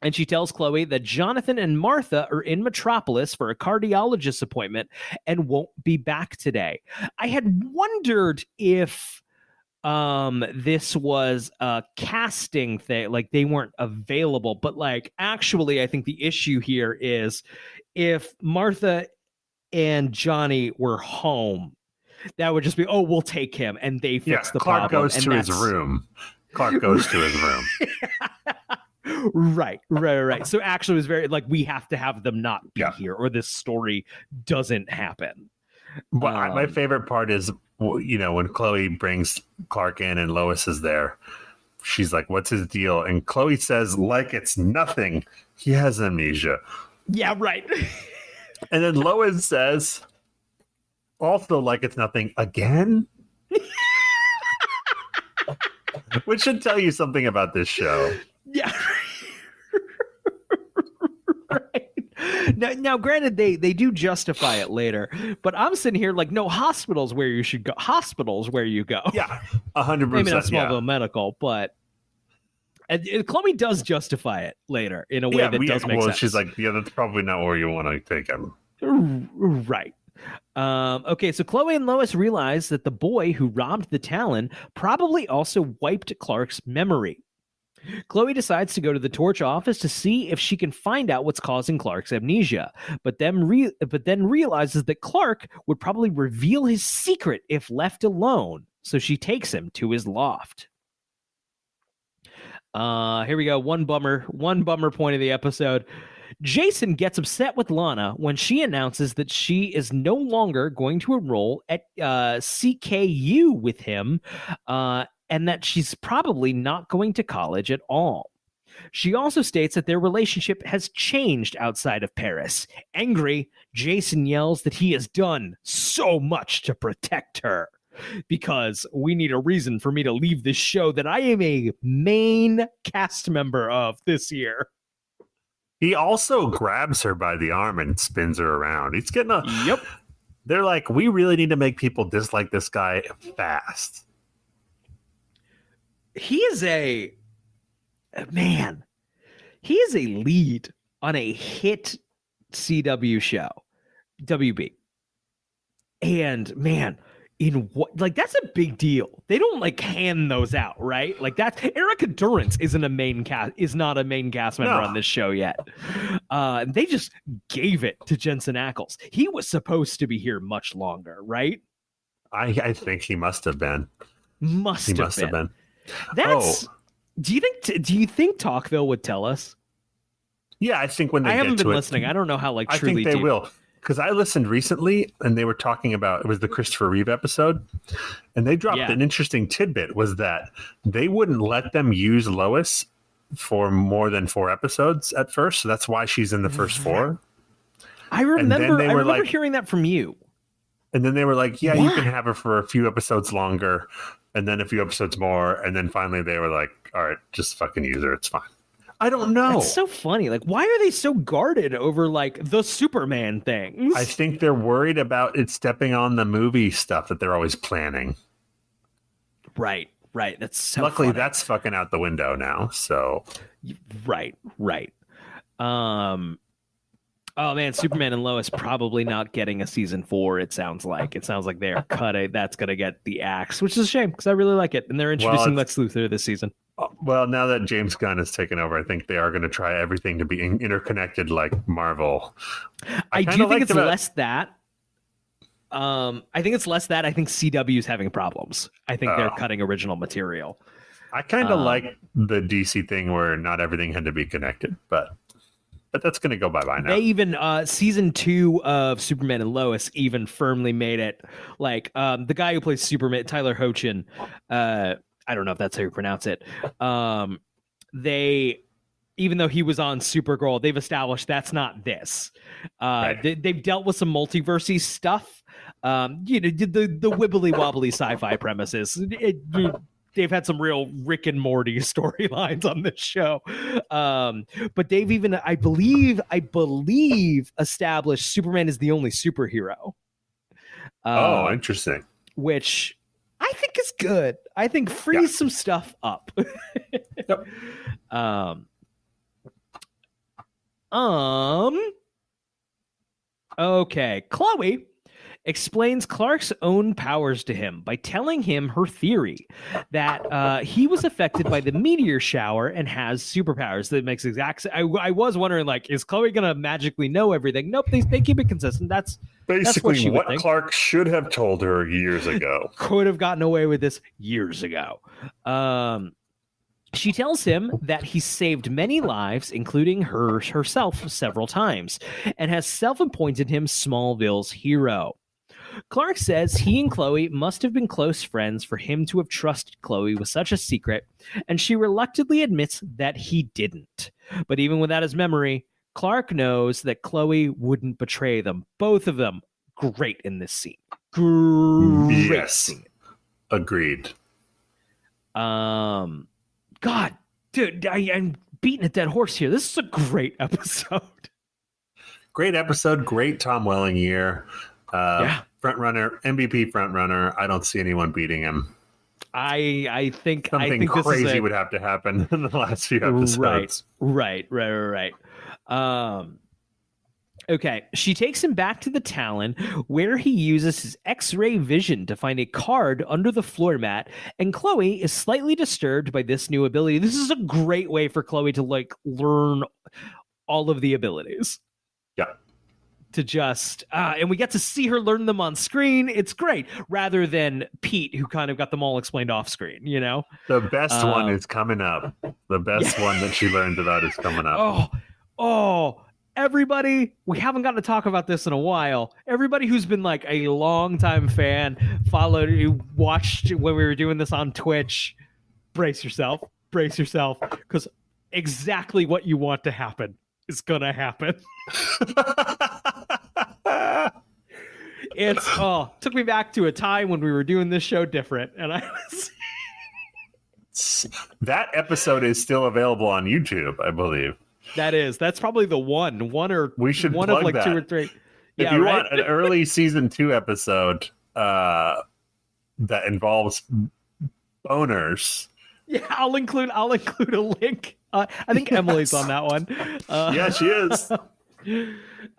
and she tells Chloe that Jonathan and Martha are in Metropolis for a cardiologist appointment and won't be back today. I had wondered if this was a casting thing, like they weren't available, but like actually I think the issue here is if Martha and Johnny were home, that would just be, oh, we'll take him, and they fix the Clark problem. Goes to his room. Clark goes to his room. Right. So actually it was very like we have to have them not be here or this story doesn't happen. But my favorite part is, when Chloe brings Clark in and Lois is there, she's like, what's his deal? And Chloe says, like it's nothing. He has amnesia. Yeah, right. And then Lois says, also like it's nothing again. Which should tell you something about this show. Yeah. Right. Now, granted, they do justify it later, but I'm sitting here like, no, hospitals where you should go. Hospitals where you go. Yeah, 100%. Maybe not Smallville Medical, but and Chloe does justify it later in a way that does make sense. She's like, that's probably not where you want to take him. Right. Okay, so Chloe and Lois realize that the boy who robbed the Talon probably also wiped Clark's memory. Chloe decides to go to the Torch office to see if she can find out what's causing Clark's amnesia, but then realizes that Clark would probably reveal his secret if left alone, so she takes him to his loft. Here we go. One bummer point of the episode. Jason gets upset with Lana when she announces that she is no longer going to enroll at CKU with him, and that she's probably not going to college at all. She also states that their relationship has changed outside of Paris. Angry, Jason yells that he has done so much to protect her, because we need a reason for me to leave this show that I am a main cast member of this year. He also grabs her by the arm and spins her around. He's getting a... Yep. They're like, we really need to make people dislike this guy fast. He is a... Man. He is a lead on a hit CW show. WB. And, man... in what, like, that's a big deal. They don't like hand those out, right? Like, that's Erica Durance is not a main cast member on this show yet. They just gave it to Jensen Ackles. He was supposed to be here much longer, right? I think he must have been. Must have been. That's. Do you think Talkville would tell us? Yeah, I think when they I haven't get been to listening. it, I don't know how like I truly think they deep. will. Because I listened recently, and they were talking about, it was the Christopher Reeve episode, and they dropped an interesting tidbit, was that they wouldn't let them use Lois for more than 4 episodes at first, so that's why she's in the first 4. I remember hearing that from you. And then they were like, yeah, you can have her for a few episodes longer, and then a few episodes more, and then finally they were like, all right, just fucking use her, it's fine. I don't know. It's so funny. Like, why are they so guarded over like the Superman things? I think they're worried about it stepping on the movie stuff that they're always planning. Right. That's so luckily funny. That's fucking out the window now. So right. Oh man, Superman and Lois probably not getting a season 4. It sounds like they're cutting. That's gonna get the axe, which is a shame because I really like it, and they're introducing Lex Luthor this season. Well, now that James Gunn has taken over, I think they are going to try everything to be interconnected like Marvel. I do think it's less that. I think it's less that. I think CW is having problems. I think they're cutting original material. I kind of like the DC thing where not everything had to be connected, but that's going to go bye-bye now. They even, season 2 of Superman and Lois even firmly made it like the guy who plays Superman, Tyler Hoechlin, I don't know if that's how you pronounce it. They, even though he was on Supergirl, they've established that's not this. Right. They've dealt with some multiversy stuff. The wibbly wobbly sci-fi premises. They've had some real Rick and Morty storylines on this show. But they've even, I believe, established Superman is the only superhero. Interesting. Which I think is good. I think frees some stuff up. Yep. Okay. Chloe explains Clark's own powers to him by telling him her theory that he was affected by the meteor shower and has superpowers. That makes I was wondering, like, is Chloe gonna magically know everything? Nope, they keep it consistent. That's basically what Clark should have told her years ago. Could have gotten away with this years ago. She tells him that he saved many lives, including herself several times, and has self-appointed him Smallville's hero. Clark says he and Chloe must have been close friends for him to have trusted Chloe with such a secret, and she reluctantly admits that he didn't. But even without his memory, Clark knows that Chloe wouldn't betray them. Both of them, great in this scene. Great scene. Agreed. God, dude, I'm beating a dead horse here. This is a great episode. Great episode. Great Tom Welling year. Front runner, MVP front runner. I don't see anyone beating him. I think something crazy would have to happen in the last few episodes. Right. Okay, she takes him back to the Talon, where he uses his X-ray vision to find a card under the floor mat, and Chloe is slightly disturbed by this new ability. This is a great way for Chloe to like learn all of the abilities. Yeah. To just and we get to see her learn them on screen. It's great, rather than Pete, who kind of got them all explained off screen. You know, the best one is coming up. The best one that she learns about is coming up. Oh. Everybody, we haven't gotten to talk about this in a while. Everybody who's been like a longtime fan, watched when we were doing this on Twitch, brace yourself, because exactly what you want to happen is gonna happen. Took me back to a time when we were doing this show different, and I was that episode is still available on YouTube, I believe. That's probably the one or we should one plug of like that. 2 or 3. If you want an early season 2 episode that involves boners, yeah, I'll include a link. I think Emily's on that one. Yeah, she is.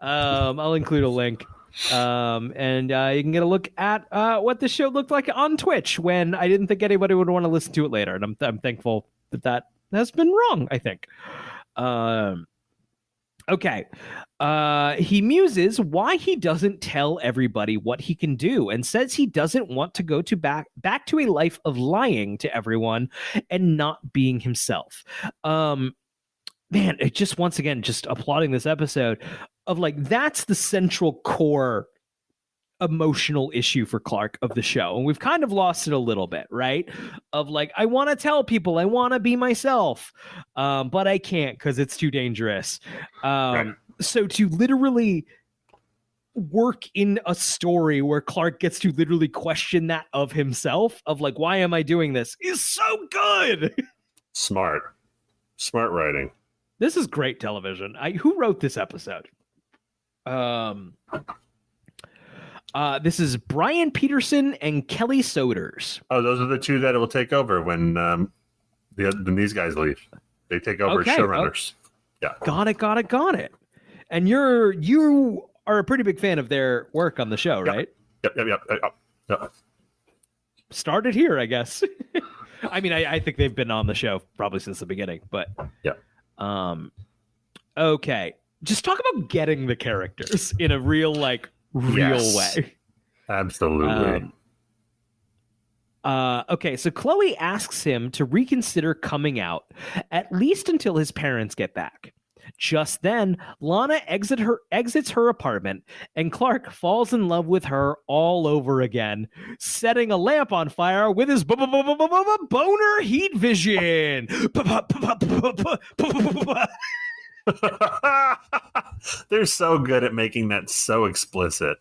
I'll include a link, and you can get a look at what the show looked like on Twitch when I didn't think anybody would want to listen to it later, and I'm thankful that has been wrong, I think. Okay. He muses why he doesn't tell everybody what he can do and says he doesn't want to go back to a life of lying to everyone and not being himself. Man, it just once again, just applauding this episode of like, that's the central core emotional issue for Clark of the show, and we've kind of lost it a little bit, right? Of like, I want to tell people I want to be myself, but I can't because it's too dangerous. Right. So to literally work in a story where Clark gets to literally question that of himself, of like, why am I doing this, is so good. Smart writing. This is great television. Who wrote this episode? This is Brian Peterson and Kelly Soders. Oh, those are the two that will take over when these guys leave. They take over as showrunners. Yeah. Got it. And you are a pretty big fan of their work on the show, right? Yep. Started here, I guess. I mean, I think they've been on the show probably since the beginning, but yeah. Okay. Just talk about getting the characters in a real way. Absolutely. Okay, so Chloe asks him to reconsider coming out, at least until his parents get back. Just then, Lana exits her apartment, and Clark falls in love with her all over again, setting a lamp on fire with his boner heat vision. They're so good at making that so explicit.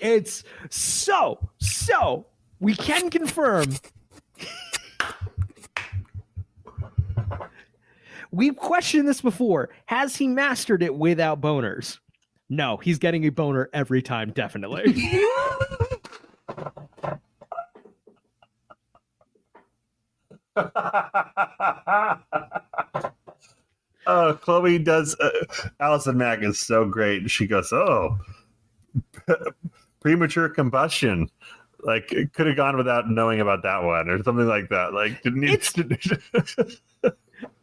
It's so we can confirm. We've questioned this before. Has he mastered it without boners? No, he's getting a boner every time, definitely. Chloe does. Allison Mack is so great. She goes, premature combustion. Like, it could have gone without knowing about that one or something like that. Like, didn't need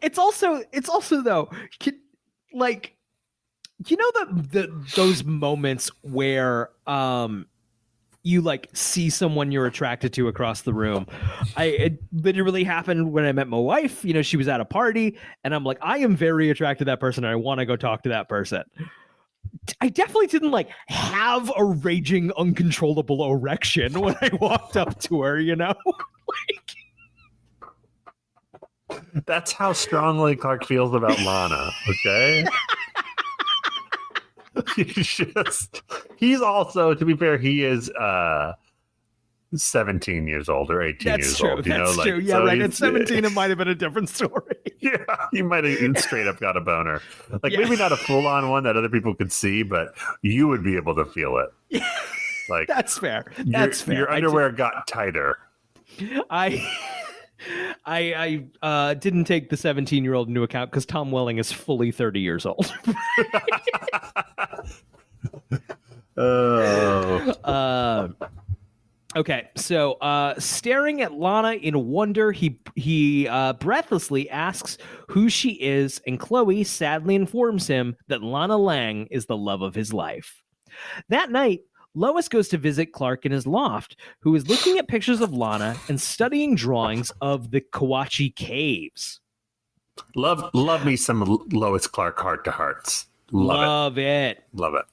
It's also though, like, you know, those moments where you like see someone you're attracted to across the room. It literally happened when I met my wife. You know, she was at a party and I'm like, I am very attracted to that person and I want to go talk to that person. I definitely didn't like have a raging uncontrollable erection when I walked up to her, you know. That's how strongly Clark feels about Lana, okay? He's also, to be fair, he is 17 years old or 18 years old. That's true. Yeah, so right. At 17, it might have been a different story. Yeah, he might have even straight up got a boner. Like, maybe not a full-on one that other people could see, but you would be able to feel it. Yeah. Like, that's fair. Your underwear got tighter. I didn't take the 17-year-old into account because Tom Welling is fully 30 years old. Oh. Okay, so staring at Lana in wonder, he breathlessly asks who she is, and Chloe sadly informs him that Lana Lang is the love of his life. That night, Lois goes to visit Clark in his loft, who is looking at pictures of Lana and studying drawings of the Kawachi Caves. Love me some Lois Clark heart to hearts. Love it. Love it.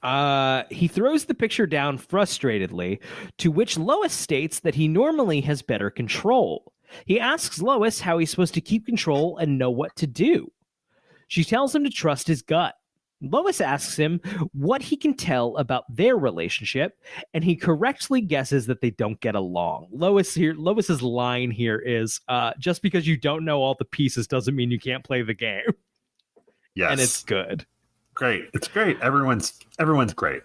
He throws the picture down frustratedly, to which Lois states that he normally has better control. He asks Lois how he's supposed to keep control and know what to do. She tells him to trust his gut. Lois asks him what he can tell about their relationship, and he correctly guesses that they don't get along. Lois's line here is, just because you don't know all the pieces doesn't mean you can't play the game. Yes. And it's good. Great. It's great. Everyone's great.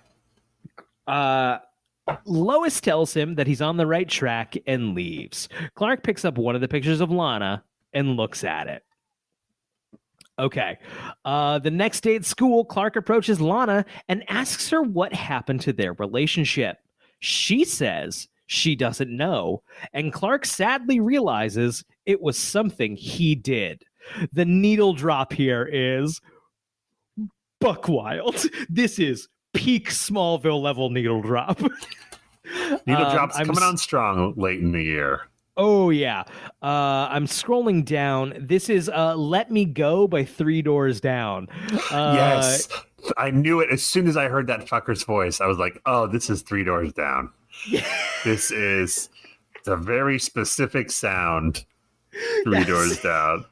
Lois tells him that he's on the right track and leaves. Clark picks up one of the pictures of Lana and looks at it. Okay. The next day at school, Clark approaches Lana and asks her what happened to their relationship. She says she doesn't know, and Clark sadly realizes it was something he did. The needle drop here is buck wild. This is peak Smallville level needle drop. Needle drop's coming on strong late in the year. Oh, yeah. I'm scrolling down. This is Let Me Go by Three Doors Down. Yes. I knew it as soon as I heard that fucker's voice. I was like, oh, this is Three Doors Down. This is the very specific sound. Three Doors Down.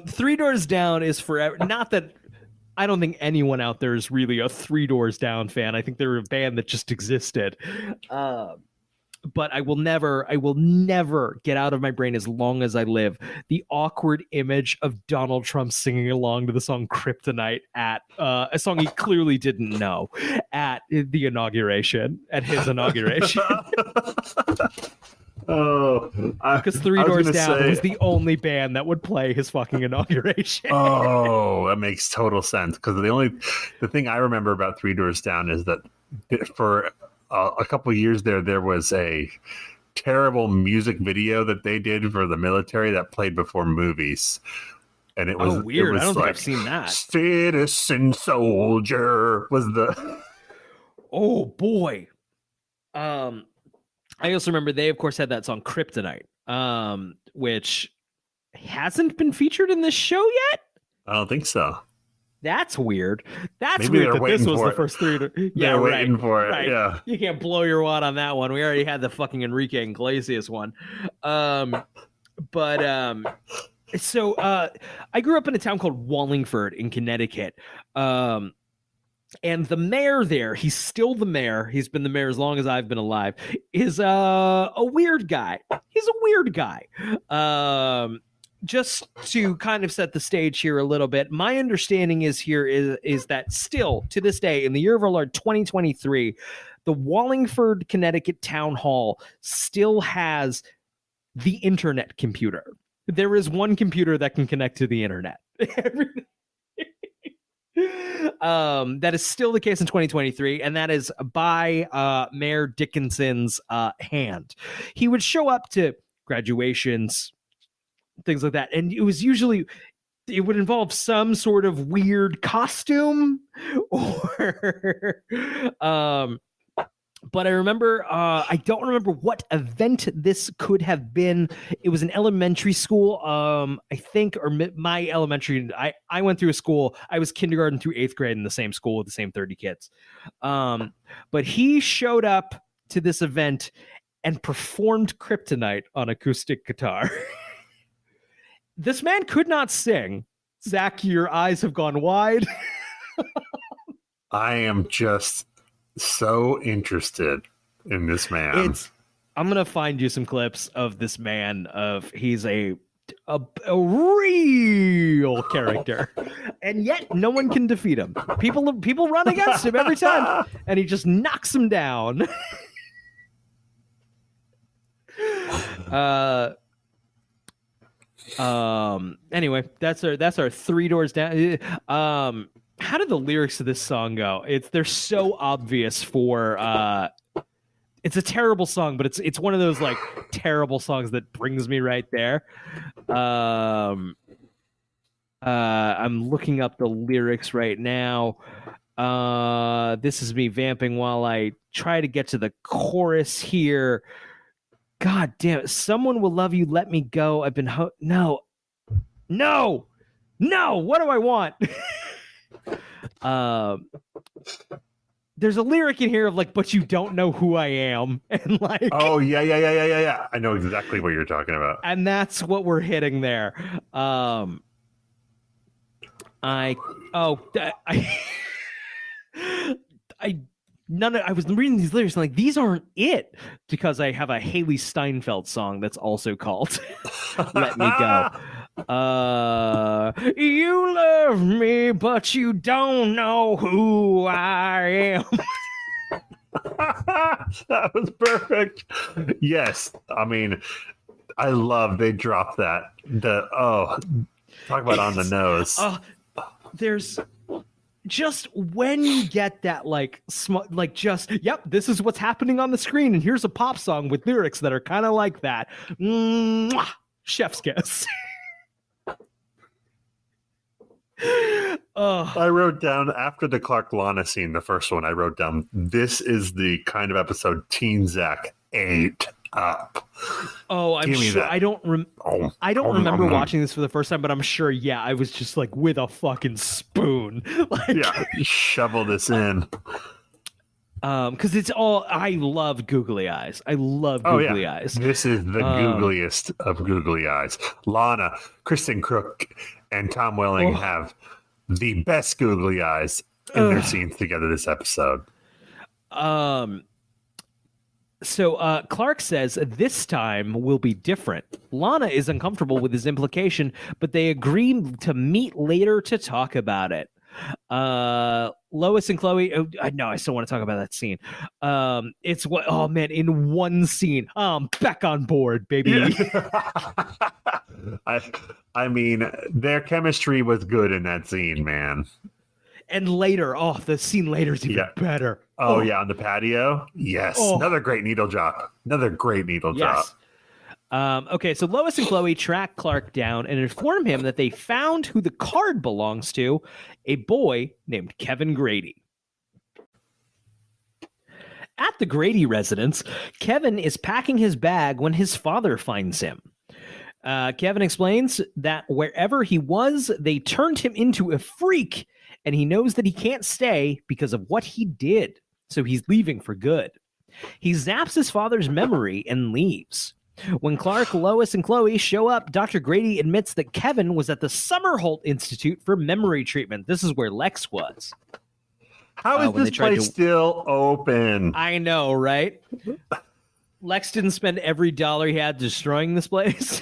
Three Doors Down is forever. Not that I don't think anyone out there is really a Three Doors Down fan. I think they're a band that just existed. But I will never get out of my brain as long as I live the awkward image of Donald Trump singing along to the song Kryptonite at a song he clearly didn't know at the inauguration, at his inauguration. Oh, because Three Doors Down was the only band that would play his fucking inauguration. Oh, that makes total sense. Because the thing I remember about Three Doors Down is that for a couple of years there was a terrible music video that they did for the military that played before movies. And it was weird. It was I don't like, think I've seen that. Citizen Soldier was the. Oh boy. I also remember they, of course, had that song Kryptonite, which hasn't been featured in this show yet. I don't think so. That's weird. That's Maybe weird that this was the first three. They're waiting for it. Right. Yeah. You can't blow your wad on that one. We already had the fucking Enrique Iglesias one. So I grew up in a town called Wallingford in Connecticut. And the mayor there, he's still the mayor. He's been the mayor as long as I've been alive. Is a weird guy. He's a weird guy. Just to kind of set the stage here a little bit, my understanding is that still to this day, in the year of our Lord 2023, the Wallingford, Connecticut Town Hall still has the internet computer. There is one computer that can connect to the internet. That is still the case in 2023, and that is by Mayor Dickinson's hand. He would show up to graduations, things like that, and it would involve some sort of weird costume or but I remember, I don't remember what event this could have been. It was an elementary school, I think, or my elementary. I went through a school. I was kindergarten through 8th grade in the same school with the same 30 kids. But he showed up to this event and performed Kryptonite on acoustic guitar. This man could not sing. Zach, your eyes have gone wide. I am just so interested in this man. I'm gonna find you some clips of this man. He's a real character, and yet no one can defeat him. People run against him every time, and he just knocks them down. Anyway, that's our Three Doors Down. how did the lyrics to this song go? They're so obvious for it's a terrible song, but it's one of those like terrible songs that brings me right there. I'm looking up the lyrics right now. This is me vamping while I try to get to the chorus here. God damn it. Someone will love you. Let me go. I've been no. What do I want? There's a lyric in here of like, but you don't know who I am. And like, oh yeah. I know exactly what you're talking about. And that's what we're hitting there. I was reading these lyrics and like, these aren't it, because I have a Haley Steinfeld song that's also called Let Me Go. You love me, but you don't know who I am. That was perfect. Yes. I mean, I love they dropped that. Talk about on the nose. There's just when you get that yep, this is what's happening on the screen, and here's a pop song with lyrics that are kind of like that. Mwah! Chef's kiss. I wrote down after the Clark Lana scene, the first one, I wrote down, this is the kind of episode Teen Zach ate up. Oh, I'm sure. I don't remember watching this for the first time, but I'm sure. Yeah, I was just like with a fucking spoon. Shovel this in. Because it's all. I love googly eyes. I love googly eyes. This is the googliest of googly eyes. Lana, Kristen Crook, and Tom Welling have the best googly eyes in their scenes together this episode. So Clark says this time will be different. Lana is uncomfortable with his implication, but they agree to meet later to talk about it. Lois and Chloe. I still want to talk about that scene. It's what? Oh man, in one scene, back on board, baby. Yeah. I mean, their chemistry was good in that scene, man. And later, the scene later is even better. Oh, yeah, on the patio. Yes, another great needle drop. Okay, so Lois and Chloe track Clark down and inform him that they found who the card belongs to, a boy named Kevin Grady. At the Grady residence, Kevin is packing his bag when his father finds him. Kevin explains that wherever he was, they turned him into a freak, and he knows that he can't stay because of what he did, so he's leaving for good. He zaps his father's memory and leaves. When Clark, Lois, and Chloe show up, Dr. Grady admits that Kevin was at the Summerholt Institute for memory treatment. This is where Lex was. How is this place still open? I know, right? Lex didn't spend every dollar he had destroying this place.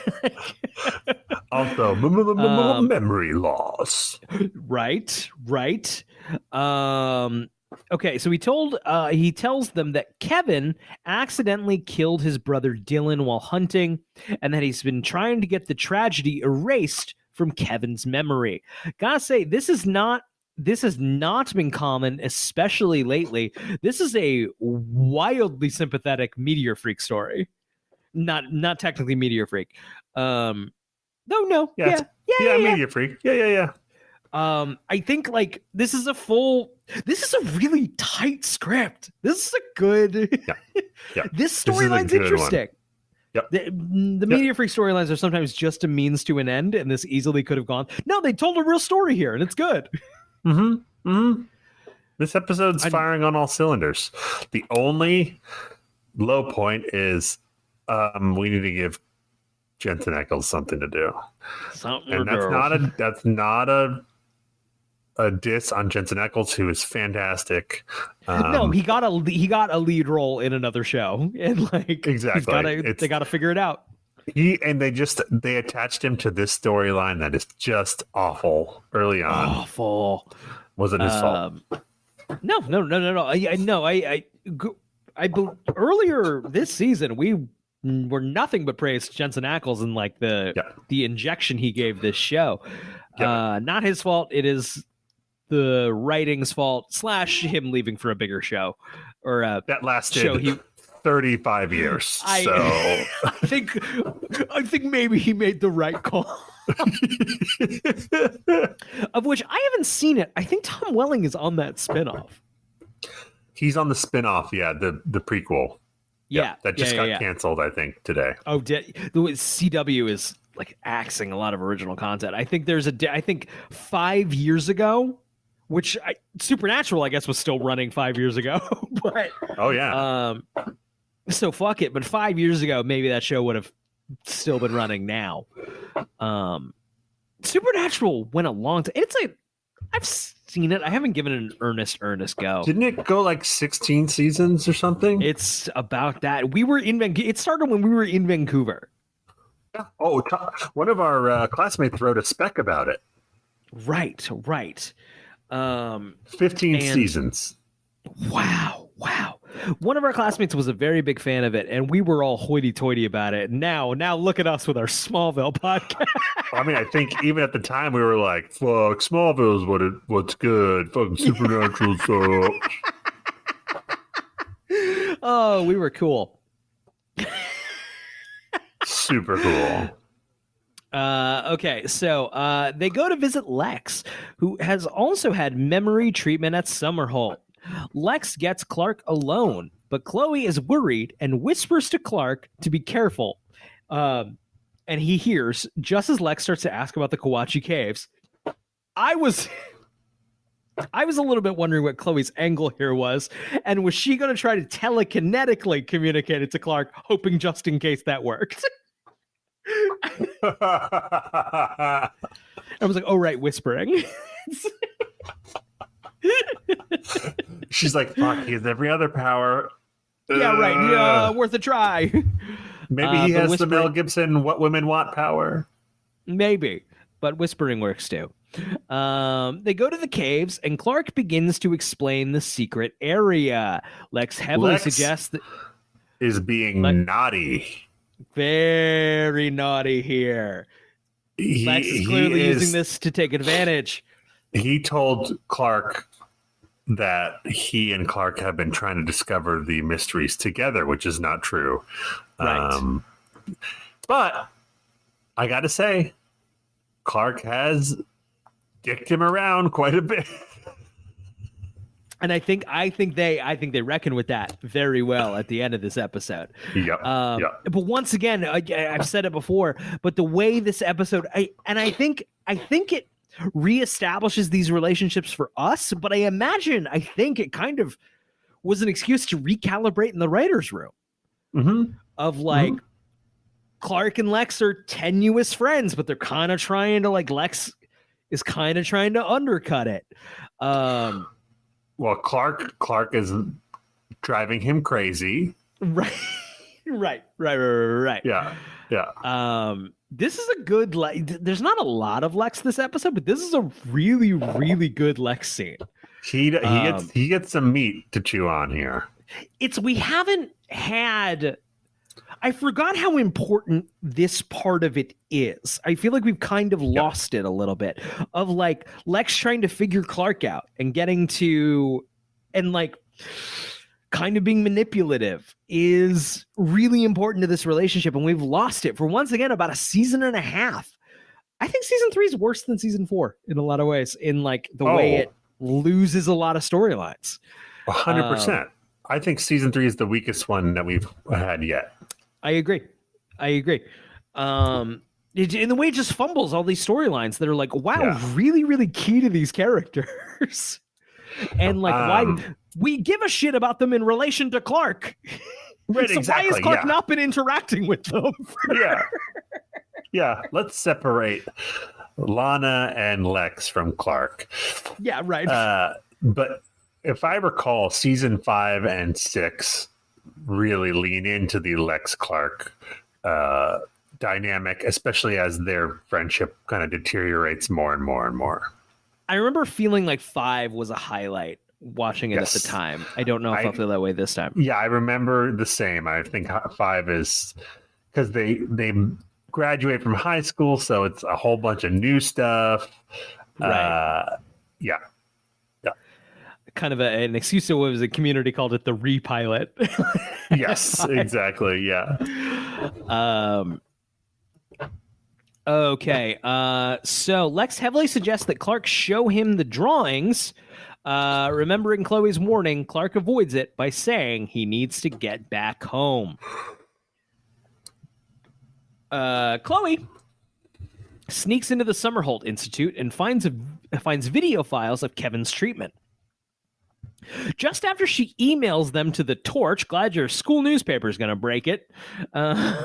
Also, memory loss. Right. Okay, so he tells them that Kevin accidentally killed his brother Dylan while hunting, and that he's been trying to get the tragedy erased from Kevin's memory. Gotta say, this has not been common, especially lately. This is a wildly sympathetic Meteor Freak story. Not technically Meteor Freak. Meteor Freak. Yeah. I think like this is a really tight script. This is a good. Yeah. This storyline's interesting. Yep. The Meteor Freak storylines are sometimes just a means to an end, and this easily could have gone. No, they told a real story here, and it's good. This episode's firing on all cylinders. The only low point is we need to give Jensen Ackles something to do. That's not a diss on Jensen Ackles, who is fantastic. No, he got a lead role in another show, and like exactly, they got to figure it out. They attached him to this storyline that is just awful early on. Awful. Wasn't his fault. No. Earlier this season we were nothing but praised Jensen Ackles and like the injection he gave this show. Not his fault. It is the writing's fault / him leaving for a bigger show or that lasted show he 35 years. I think maybe he made the right call. Of which I haven't seen it. I think Tom Welling is on that spinoff. He's on the spinoff, the prequel. Yeah, that just got canceled, I think, today. Oh, the CW is like axing a lot of original content. I think I think 5 years ago, which Supernatural, I guess, was still running 5 years ago. But so fuck it. But 5 years ago, maybe that show would have still been running now. Supernatural went a long time. It's like I've seen it. I haven't given it an earnest go. Didn't it go like 16 seasons or something? It's about that. We were in It started when we were in Vancouver. Oh, one of our classmates wrote a spec about it. Right. 15 seasons. Wow. One of our classmates was a very big fan of it, and we were all hoity-toity about it. Now look at us with our Smallville podcast. I mean, I think even at the time we were like, "Fuck, Smallville's what's good. Fucking Supernatural sucks." Oh, we were cool. Super cool. Okay, so they go to visit Lex, who has also had memory treatment at Summerholt. Lex gets Clark alone, but Chloe is worried and whispers to Clark to be careful. And he hears just as Lex starts to ask about the Kawachi Caves. I was a little bit wondering what Chloe's angle here was, and was she going to try to telekinetically communicate it to Clark, hoping just in case that worked? I was like, oh, right, whispering. She's like, fuck, he has every other power. Yeah, right. Yeah, worth a try. Maybe he has the Mel Gibson "What Women Want" power. Maybe, but whispering works too. They go to the caves, and Clark begins to explain the secret area. Lex heavily suggests that is being naughty. Very naughty here. Lex is clearly using this to take advantage. He told Clark that he and Clark have been trying to discover the mysteries together, which is not true. Right. But I got to say, Clark has dicked him around quite a bit. And I think they reckon with that very well at the end of this episode. Yep. But once again, I've said it before, but the way this episode, I think it reestablishes these relationships for us. But I think it kind of was an excuse to recalibrate in the writers' room of like Clark and Lex are tenuous friends, but they're kind of trying to Lex is kind of trying to undercut it. Well, Clark is driving him crazy. Right. Yeah. This is a good there's not a lot of Lex this episode, but this is a really, really good Lex scene. He gets some meat to chew on here. We haven't had. I forgot how important this part of it is. I feel like we've kind of lost it a little bit of like Lex trying to figure Clark out and getting to, and like kind of being manipulative is really important to this relationship. And we've lost it for once again about a season and a half. I think season 3 is worse than season 4 in a lot of ways, in like the way it loses a lot of storylines. 100%. I think season 3 is the weakest one that we've had yet. I agree. In the way it just fumbles all these storylines that are like, wow, really, really key to these characters. And like, why we give a shit about them in relation to Clark. Right, so exactly, why has Clark not been interacting with them? Yeah. Let's separate Lana and Lex from Clark. Yeah, right. But if I recall, season 5 and 6 really lean into the Lex Clark dynamic, especially as their friendship kind of deteriorates more and more and more. I remember feeling like 5 was a highlight watching it at the time. I don't know if I'll feel that way this time. Yeah, I remember the same. I think 5 is because they graduate from high school, so it's a whole bunch of new stuff. Right. kind of an excuse. So it was a community called it the repilot. Yes, exactly. Yeah. Okay. So Lex heavily suggests that Clark show him the drawings. Remembering Chloe's warning, Clark avoids it by saying he needs to get back home. Chloe sneaks into the Summerholt Institute and finds video files of Kevin's treatment. Just after she emails them to the Torch, glad your school newspaper is going to break it, a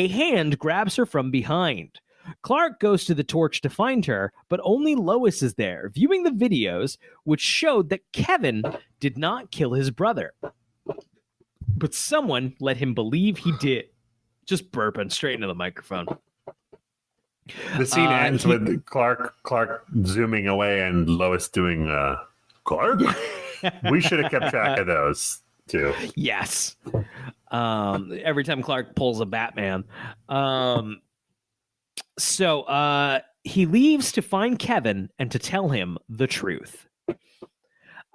hand grabs her from behind. Clark goes to the Torch to find her, but only Lois is there, viewing the videos, which showed that Kevin did not kill his brother. But someone let him believe he did. Just burping straight into the microphone. The scene ends with Clark zooming away and Lois doing Clark? We should have kept track of those too. Yes. Every time Clark pulls a Batman. So he leaves to find Kevin and to tell him the truth.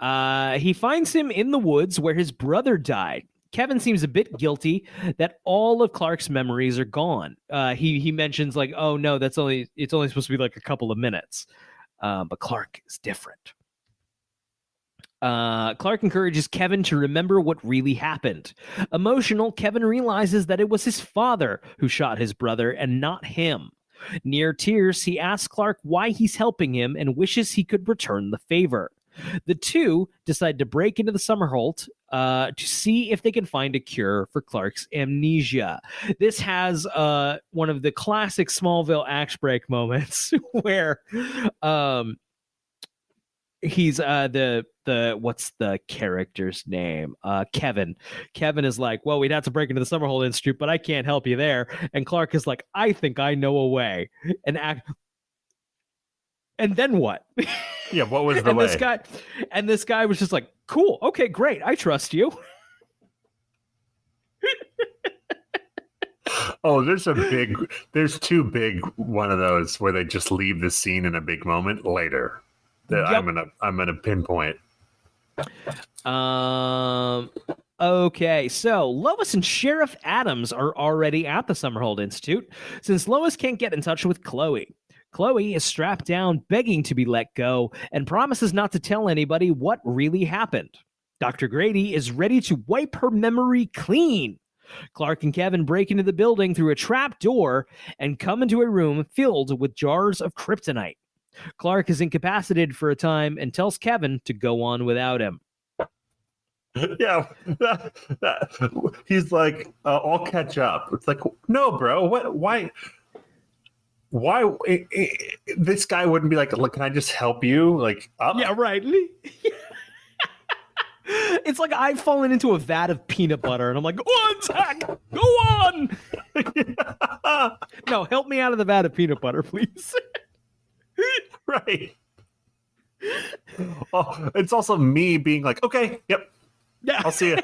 He finds him in the woods where his brother died. Kevin seems a bit guilty that all of Clark's memories are gone. He mentions like, oh no, it's only supposed to be like a couple of minutes. But Clark is different. Clark encourages Kevin to remember what really happened. Emotional, Kevin realizes that it was his father who shot his brother and not him. Near tears, he asks Clark why he's helping him and wishes he could return the favor. The two decide to break into the Summerholt to see if they can find a cure for Clark's amnesia. This has one of the classic Smallville act break moments where he's the what's the character's name? Kevin. Kevin is like, well, we'd have to break into the Summerholt Institute, but I can't help you there. And Clark is like, I think I know a way. And then what? Yeah, what was the way? This guy was just like, cool, okay, great, I trust you. Oh, there's two big one of those where they just leave the scene in a big moment later that yep. I'm gonna pinpoint. Okay, so Lois and Sheriff Adams are already at the Summerholt Institute since Lois can't get in touch with Chloe. Chloe is strapped down, begging to be let go, and promises not to tell anybody what really happened. Dr. Grady is ready to wipe her memory clean. Clark and Kevin break into the building through a trap door and come into a room filled with jars of kryptonite. Clark is incapacitated for a time and tells Kevin to go on without him. Yeah, he's like, I'll catch up. It's like, no, bro, what? Why this guy wouldn't be like, look, can I just help you? Like, up? Yeah, right. It's like I've fallen into a vat of peanut butter, and I'm like, on, Zach, go on. No, help me out of the vat of peanut butter, please. Right. Oh, it's also me being like, okay, yep, yeah, I'll see you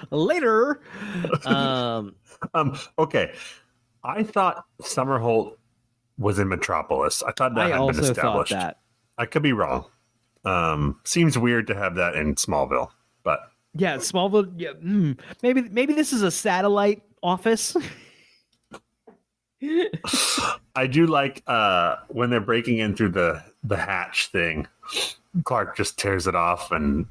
later. Okay. I thought Summerholt was in Metropolis. I thought that had been established. That. I could be wrong. Seems weird to have that in Smallville, but yeah, Smallville. Yeah, maybe this is a satellite office. I do like when they're breaking in through the hatch thing. Clark just tears it off, and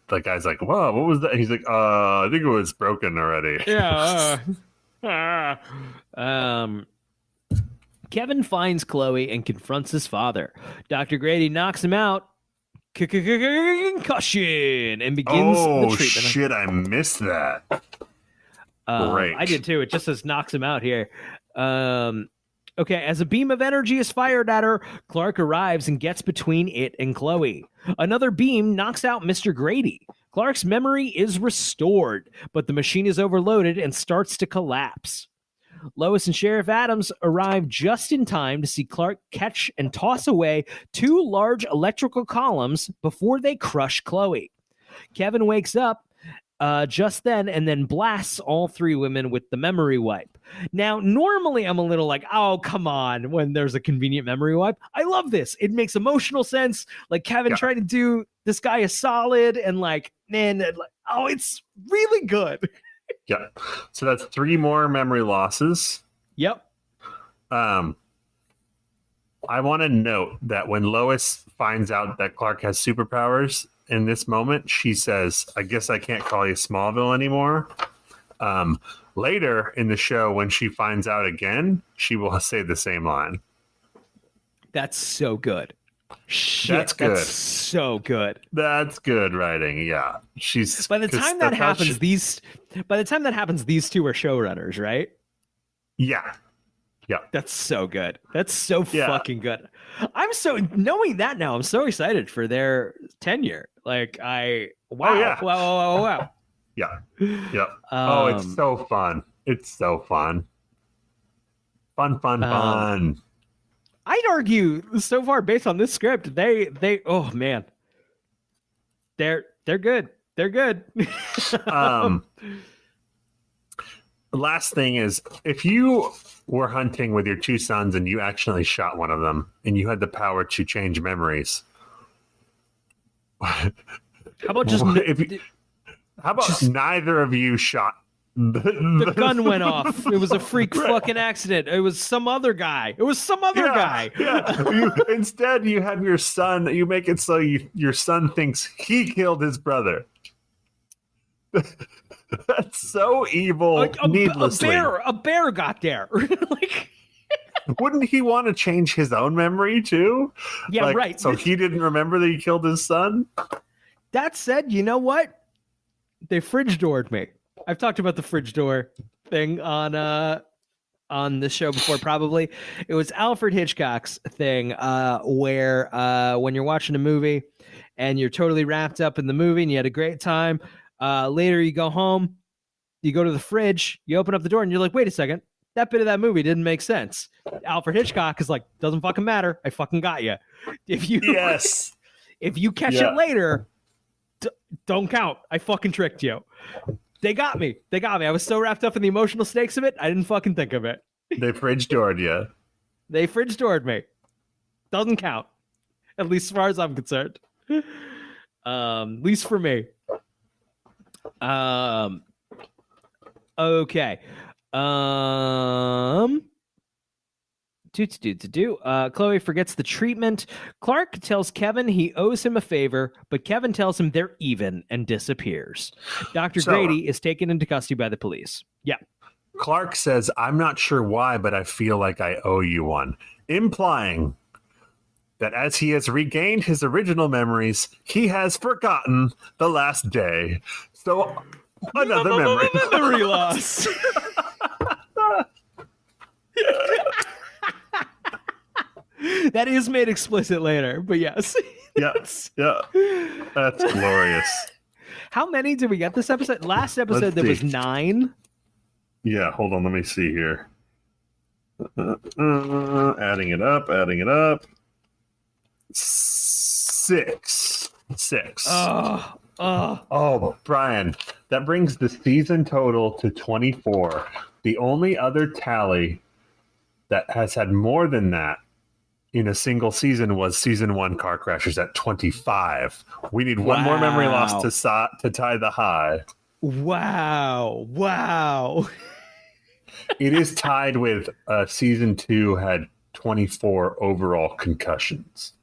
the guy's like, "Whoa, what was that?" And he's like, I think it was broken already." Yeah. Kevin finds Chloe and confronts his father. Dr. Grady knocks him out. Concussion and begins the treatment. Oh shit! I missed that. Great. I did too. It just says knocks him out here. Okay, as a beam of energy is fired at her, Clark arrives and gets between it and Chloe. Another beam knocks out Mr. Grady. Clark's memory is restored, but the machine is overloaded and starts to collapse. Lois and Sheriff Adams arrive just in time to see Clark catch and toss away two large electrical columns before they crush Chloe. Kevin wakes up just then and then blasts all three women with the memory wipe. Now, normally I'm a little like, oh, come on, when there's a convenient memory wipe. I love this. It makes emotional sense. Like Kevin trying to do this guy a solid and like, man, oh, it's really good. Yeah. So that's 3 more memory losses. Yep. I want to note that when Lois finds out that Clark has superpowers in this moment, she says, I guess I can't call you Smallville anymore. Later in the show, when she finds out again, she will say the same line. That's so good. Shit, that's good. That's so good. That's good writing. Yeah. By the time that happens, these two are showrunners, right? Yeah. Yeah. That's so good. That's so fucking good. Knowing that now, I'm so excited for their tenure. Like wow. Yeah. Yeah. It's so fun. It's so fun. Fun. I'd argue so far based on this script, they oh man. They're good. They're good. Last thing is, if you were hunting with your 2 sons and you accidentally shot one of them and you had the power to change memories, how about neither of you shot? The gun went off. It was a freak fucking accident. It was some other guy. Guy. Yeah. Instead, you have your son. You make it so your son thinks he killed his brother. That's so evil. Like needlessly, a bear got there. Like, wouldn't he want to change his own memory too? Yeah, right. So he didn't remember that he killed his son. That said, you know what? They fridge doored me. I've talked about the fridge door thing on the show before. Probably it was Alfred Hitchcock's thing, where when you're watching a movie and you're totally wrapped up in the movie and you had a great time. Later, you go home, you go to the fridge, you open up the door, and you're like, wait a second, that bit of that movie didn't make sense. Alfred Hitchcock is like, doesn't fucking matter. I fucking got you. If you catch it later, don't count. I fucking tricked you. They got me. I was so wrapped up in the emotional stakes of it, I didn't fucking think of it. They fridge doored you. They fridge doored me. Doesn't count. At least as far as I'm concerned. At least for me. Okay. Chloe forgets the treatment. Clark tells Kevin he owes him a favor, but Kevin tells him they're even and disappears. Dr. Grady is taken into custody by the police. Yeah. Clark says, I'm not sure why, but I feel like I owe you one, implying that as he has regained his original memories, he has forgotten the last day. So another memory loss. That is made explicit later, but yes. Yeah. That's glorious. How many did we get this episode? Last episode there was 9. Yeah, hold on, let me see here. Adding it up. 6. Oh, Brian, that brings the season total to 24. The only other tally that has had more than that in a single season was season 1 Car Crashers at 25. We need one more memory loss to tie the high. Wow. It is tied with season 2 had 24 overall concussions.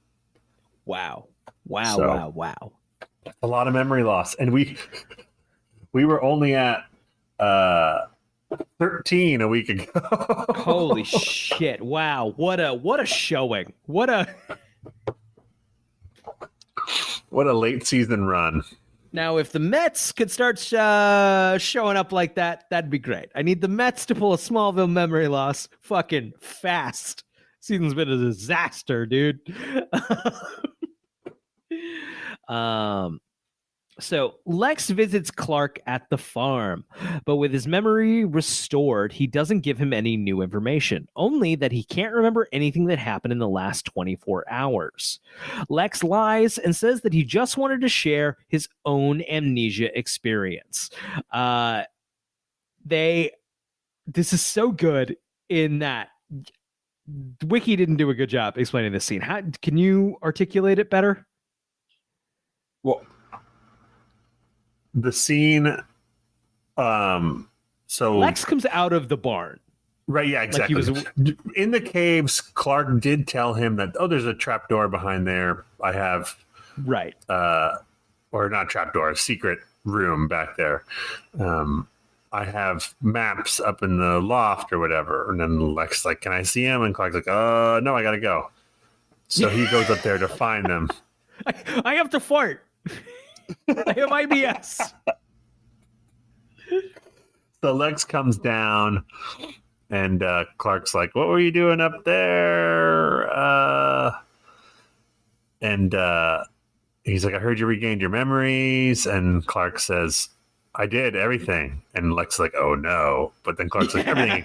Wow. A lot of memory loss. And we were only at 13 a week ago. Holy shit. Wow. What a showing. What a late season run. Now, if the Mets could start showing up like that, that'd be great. I need the Mets to pull a Smallville memory loss fucking fast. Season's been a disaster, dude. So Lex visits Clark at the farm, but with his memory restored, he doesn't give him any new information, only that he can't remember anything that happened in the last 24 hours. Lex lies and says that he just wanted to share his own amnesia experience. They this is so good in that Wiki didn't do a good job explaining this scene. How can you articulate it better? Well, the scene, so Lex comes out of the barn. Right, yeah, exactly. Like he was in the caves. Clark did tell him that, there's a trapdoor behind there. I have right, or not trapdoor, a secret room back there. I have maps up in the loft or whatever. And then Lex like, can I see him? And Clark's like, no, I gotta go. So he goes up there to find them. I have to fart. I have IBS. So Lex comes down, and Clark's like, what were you doing up there? And he's like, I heard you regained your memories. And Clark says, I did everything. And Lex is like, oh no. But then Clark's like, everything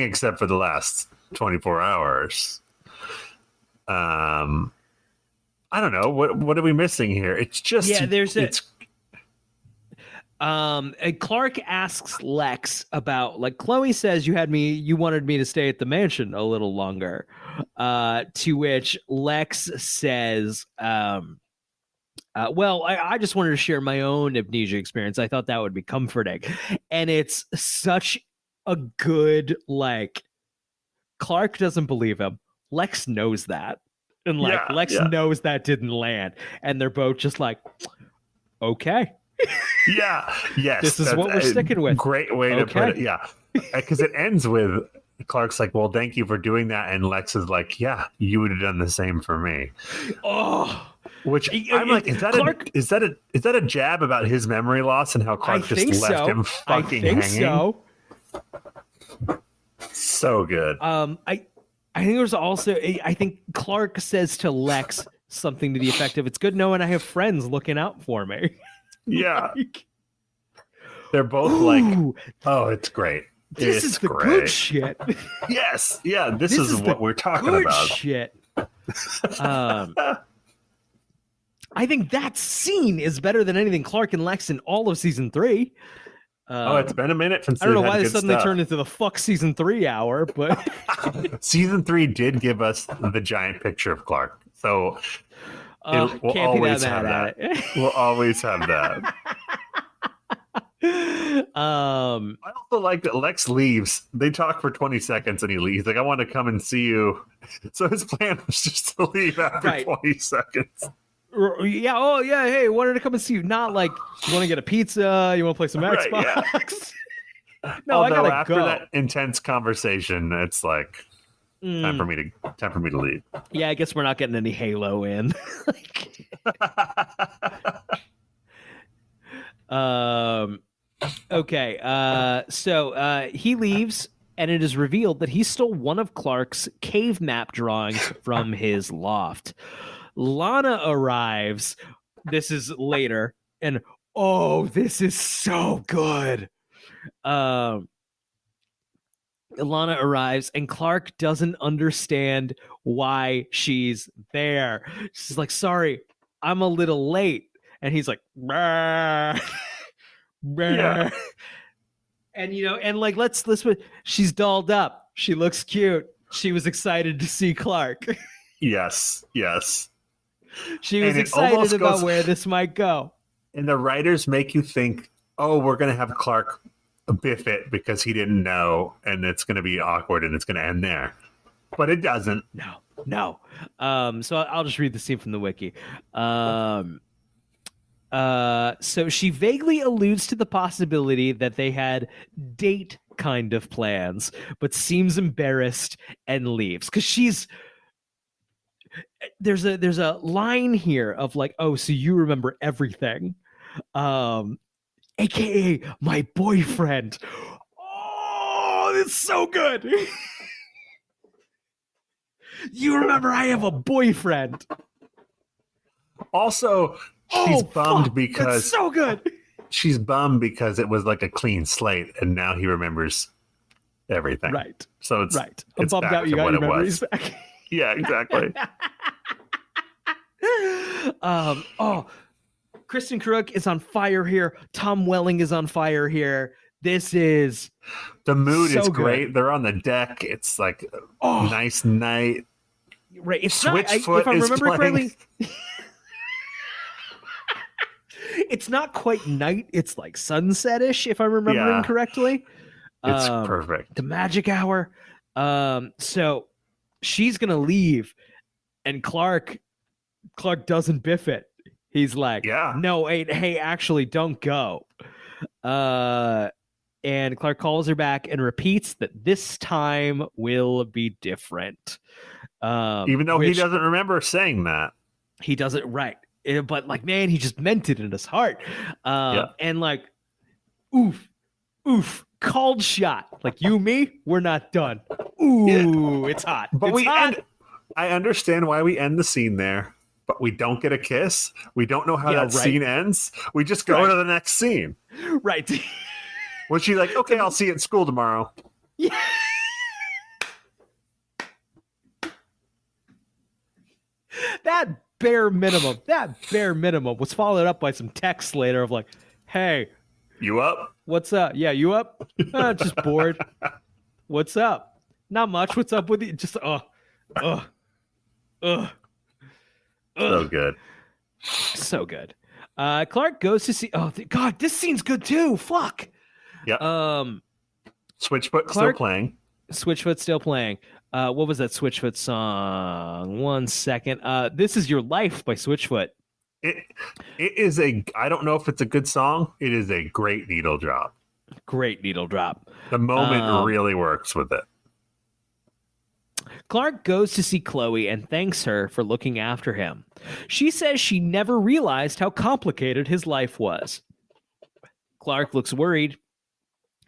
except for the last 24 hours. I don't know. What are we missing here? It's just and Clark asks Lex about, like, Chloe says you wanted me to stay at the mansion a little longer. To which Lex says, well, I just wanted to share my own amnesia experience. I thought that would be comforting. And it's such a good, like, Clark doesn't believe him. Lex knows that. And Lex knows that didn't land. And they're both just like, okay. Yeah. Yes. This is what we're sticking with. Great way to put it. Yeah. Because it ends with Clark's like, well, thank you for doing that. And Lex is like, yeah, you would have done the same for me. Oh. Which I'm like, is that a jab about his memory loss and how Clark just left him fucking hanging? So. So good. I think there's also, I think Clark says to Lex something to the effect of, it's good knowing I have friends looking out for me. Yeah. They're both like, oh, it's great. This is the good shit. Yes. Yeah. This is what we're talking about. Shit. I think that scene is better than anything Clark and Lex in all of season 3. It's been a minute since I don't know why they suddenly turned into the fuck season 3 hour, but season 3 did give us the giant picture of Clark, so we'll always have that. We'll always have that. I also like that Lex leaves. They talk for 20 seconds and he leaves. Like, I want to come and see you. So his plan was just to leave after 20 seconds. Yeah. Oh, yeah. Hey, wanted to come and see you. Not like, you want to get a pizza? You want to play some Xbox? Yeah. No, I gotta after go. That intense conversation, it's like time for me to leave. Yeah, I guess we're not getting any Halo in. Okay. So he leaves, and it is revealed that he stole one of Clark's cave map drawings from his loft. Lana arrives. This is later, and this is so good. Lana arrives, and Clark doesn't understand why she's there. She's like, sorry, I'm a little late. And he's like, brr, brr. Yeah. And, and like, let's she's dolled up. She looks cute. She was excited to see Clark. Yes. She was excited about where this might go. And the writers make you think, we're going to have Clark biff it because he didn't know, and it's going to be awkward, and it's going to end there. But it doesn't. No. So I'll just read the scene from the wiki. So she vaguely alludes to the possibility that they had date kind of plans, but seems embarrassed and leaves because there's a line here of like, so you remember everything, aka my boyfriend. It's so good. You remember I have a boyfriend. Also, she's bummed because that's so good. She's bummed because it was like a clean slate, and now he remembers everything. Right. So it's right. I'm bummed out you got your memories back. Yeah, exactly. Kristen Crook is on fire here. Tom Welling is on fire here. This is the mood so is great. good. They're on the deck. It's like a nice night. Right. It's Switchfoot if I is remember playing. correctly. It's not quite night. It's like sunset-ish, if I'm remembering correctly. It's perfect. The magic hour. So she's gonna leave, and Clark doesn't biff it. He's like, no, wait, hey, actually, don't go. And Clark calls her back and repeats that this time will be different. Even though he doesn't remember saying that. He doesn't, right. But like, man, he just meant it in his heart. And like, oof, called shot. Like, you, me, we're not done. Ooh, it's hot. But it's hot. I understand why we end the scene there, but we don't get a kiss. We don't know how that scene ends. We just go to the next scene. Right. Was she like, okay, I'll see you at school tomorrow? Yeah. That bare minimum was followed up by some text later of like, hey, you up? What's up? Yeah, you up? Just bored. What's up? Not much. What's up with you? Just so good. So good. Clark goes to see. Oh God, this scene's good too. Fuck. Yeah. Switchfoot still playing. Switchfoot still playing. What was that Switchfoot song? 1 second. This Is Your Life by Switchfoot. It is I don't know if it's a good song. It is a great needle drop. Great needle drop. The moment really works with it. Clark goes to see Chloe and thanks her for looking after him. She says she never realized how complicated his life was. Clark looks worried,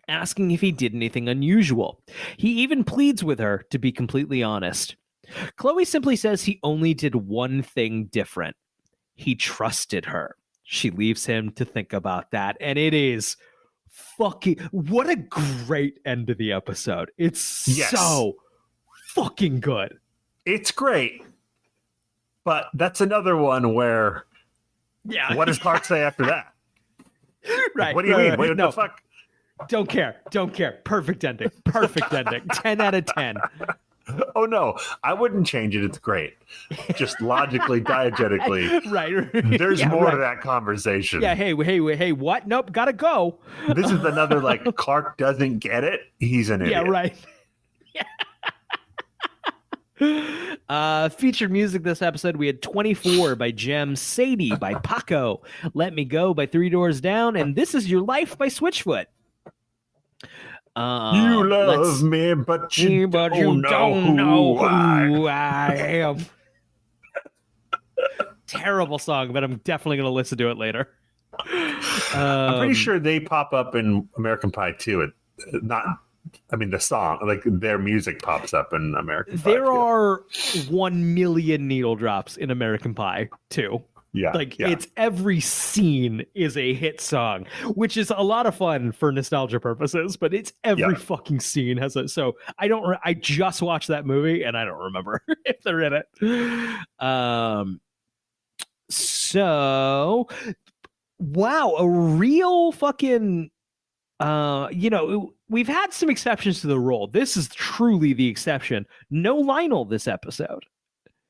asking if he did anything unusual. He even pleads with her to be completely honest. Chloe simply says he only did one thing different. He trusted her. She leaves him to think about that, and it is fucking... What a great end to the episode. It's so fucking good. It's great, but that's another one where... Yeah. What does Clark say after that? Right. What do you mean? What the fuck? Don't care. Perfect ending. 10 out of 10. Oh no, I wouldn't change it. It's great. Just logically, diegetically. Right. There's more to that conversation. Yeah, hey, what? Nope, gotta go. This is another, like, Clark doesn't get it. He's an idiot. Yeah, right. Featured music this episode, we had 24 by Jem, Sadie by Paco, Let Me Go by Three Doors Down, and This Is Your Life by Switchfoot. You love me, but you don't know who I am. Terrible song, but I'm definitely going to listen to it later. I'm pretty sure they pop up in American Pie too. The song, like their music pops up in American Pie. There are 1 million needle drops in American Pie too. Yeah. It's every scene is a hit song, which is a lot of fun for nostalgia purposes, but it's every fucking scene has a, so I just watched that movie and I don't remember if they're in it. So wow, a real fucking, we've had some exceptions to the rule. This is truly the exception. No Lionel this episode.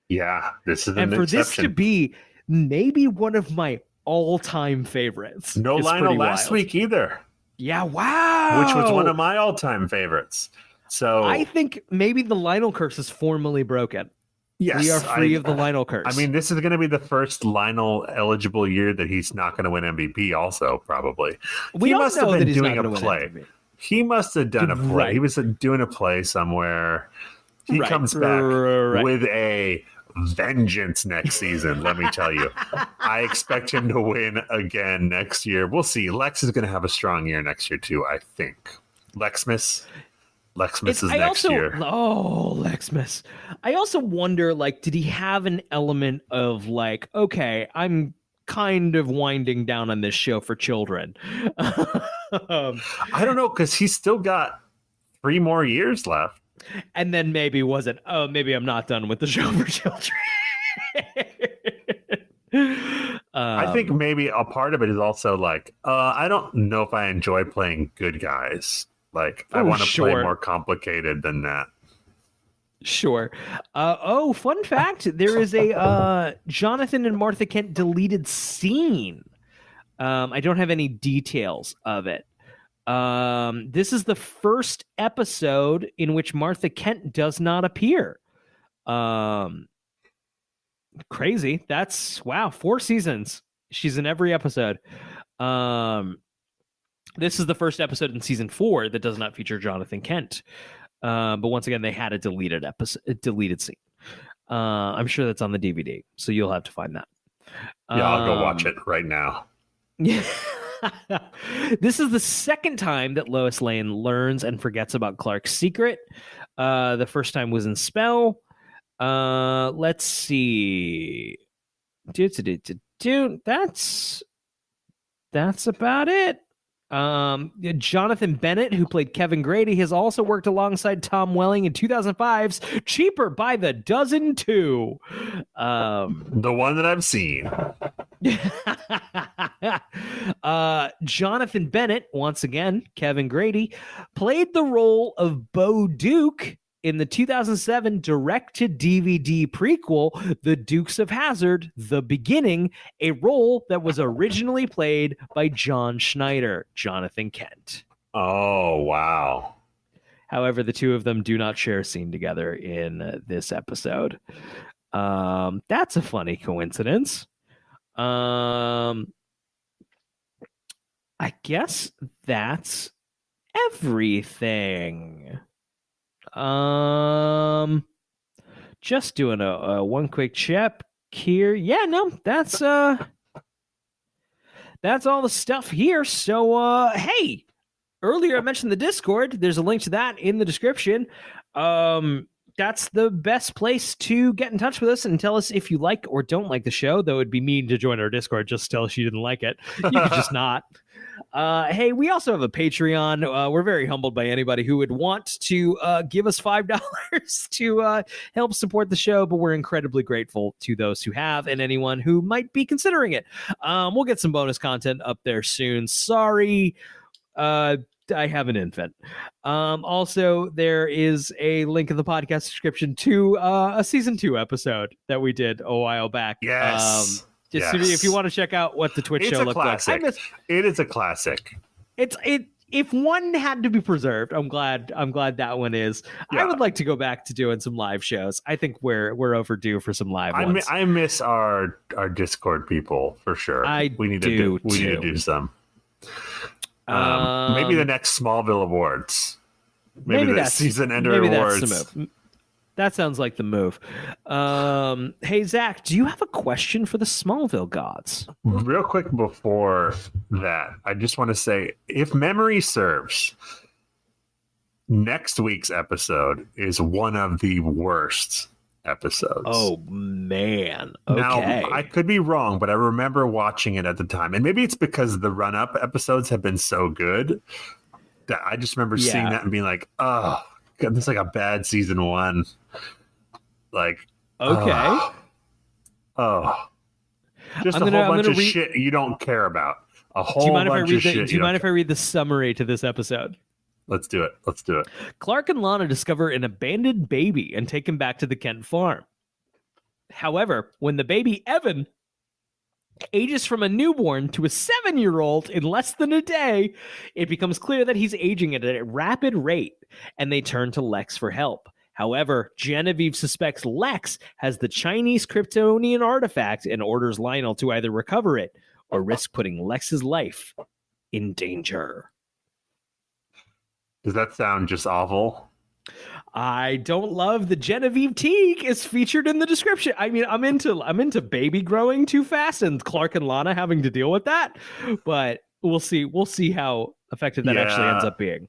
Yeah, this is an exception. This to be maybe one of my all-time favorites. No Lionel last week either. Yeah, wow. Which was one of my all-time favorites. So I think maybe the Lionel curse is formally broken. Yes, we are free of the Lionel curse. I mean, this is going to be the first Lionel eligible year that he's not going to win MVP. Also, probably he must have been doing a play. He must have done a play. Right. He was doing a play somewhere. He comes back with a vengeance next season. Let me tell you, I expect him to win again next year. We'll see. Lex is going to have a strong year next year too. I think Lexmas is next year. Oh, Lexmas. I also wonder, did he have an element of okay, I'm kind of winding down on this show for children? I don't know, because he's still got 3 more years left. And then maybe maybe I'm not done with the show for children. I think maybe a part of it is also like, I don't know if I enjoy playing good guys. Like, I want to play more complicated than that. Sure. Fun fact. There is a Jonathan and Martha Kent deleted scene. I don't have any details of it. This is the first episode in which Martha Kent does not appear. Crazy. That's wow. 4 seasons. She's in every episode. This is the first episode in season 4 that does not feature Jonathan Kent. But once again, they had a deleted scene. I'm sure that's on the DVD, so you'll have to find that. Yeah, I'll go watch it right now. Yeah. This is the second time that Lois Lane learns and forgets about Clark's secret. The first time was in Spell. Let's see. That's about it. Jonathan Bennett, who played Kevin Grady, has also worked alongside Tom Welling in 2005's Cheaper by the Dozen 2. The one that I've seen. Jonathan Bennett, once again, Kevin Grady, played the role of Bo Duke in the 2007 direct-to-DVD prequel, The Dukes of Hazzard: The Beginning, a role that was originally played by John Schneider, Jonathan Kent. Oh, wow. However, the two of them do not share a scene together in this episode. That's a funny coincidence. I guess that's everything. Just doing a one quick check here. Yeah, no, that's all the stuff here. So hey, earlier I mentioned the Discord. There's a link to that in the description. That's the best place to get in touch with us and tell us if you like or don't like the show, though it'd be mean to join our Discord just to tell us you didn't like it. You could just not. Hey, we also have a Patreon. We're very humbled by anybody who would want to give us $5 to help support the show, but we're incredibly grateful to those who have and anyone who might be considering it. We'll get some bonus content up there soon. Sorry, I have an infant. Also, there is a link in the podcast description to a season 2 episode that we did a while back. Yes. If you want to check out what the Twitch show looked like. It is a classic. If one had to be preserved, I'm glad that one is. Yeah. I would like to go back to doing some live shows. I think we're overdue for some live ones. I miss our Discord people for sure. We need to do some. Maybe the next Smallville Awards. Maybe the season ender awards. That's the move. That sounds like the move. Hey, Zach, do you have a question for the Smallville gods? Real quick before that, I just want to say, if memory serves, next week's episode is one of the worst episodes. Oh, man. Okay. Now, I could be wrong, but I remember watching it at the time. And maybe it's because the run-up episodes have been so good that I just remember seeing that and being like, oh, God, this is like a bad season 1. Like, okay. Just a whole bunch of shit you don't care about. A whole bunch of shit. Do you mind if I read the summary to this episode? Let's do it. Clark and Lana discover an abandoned baby and take him back to the Kent farm. However, when the baby Evan ages from a newborn to a 7-year-old in less than a day, it becomes clear that he's aging at a rapid rate, and they turn to Lex for help. However, Genevieve suspects Lex has the Chinese Kryptonian artifact and orders Lionel to either recover it or risk putting Lex's life in danger. Does that sound just awful? I don't love the Genevieve Teague is featured in the description. I mean, I'm into baby growing too fast and Clark and Lana having to deal with that, but we'll see how effective that actually ends up being.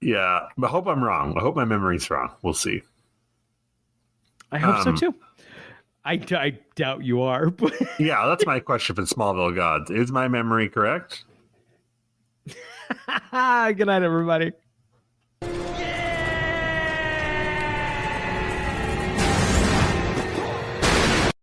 Yeah, but I hope I'm wrong. I hope my memory's wrong. We'll see. I hope so too. I doubt you are. But yeah, that's my question for Smallville gods. Is my memory correct? Good night, everybody.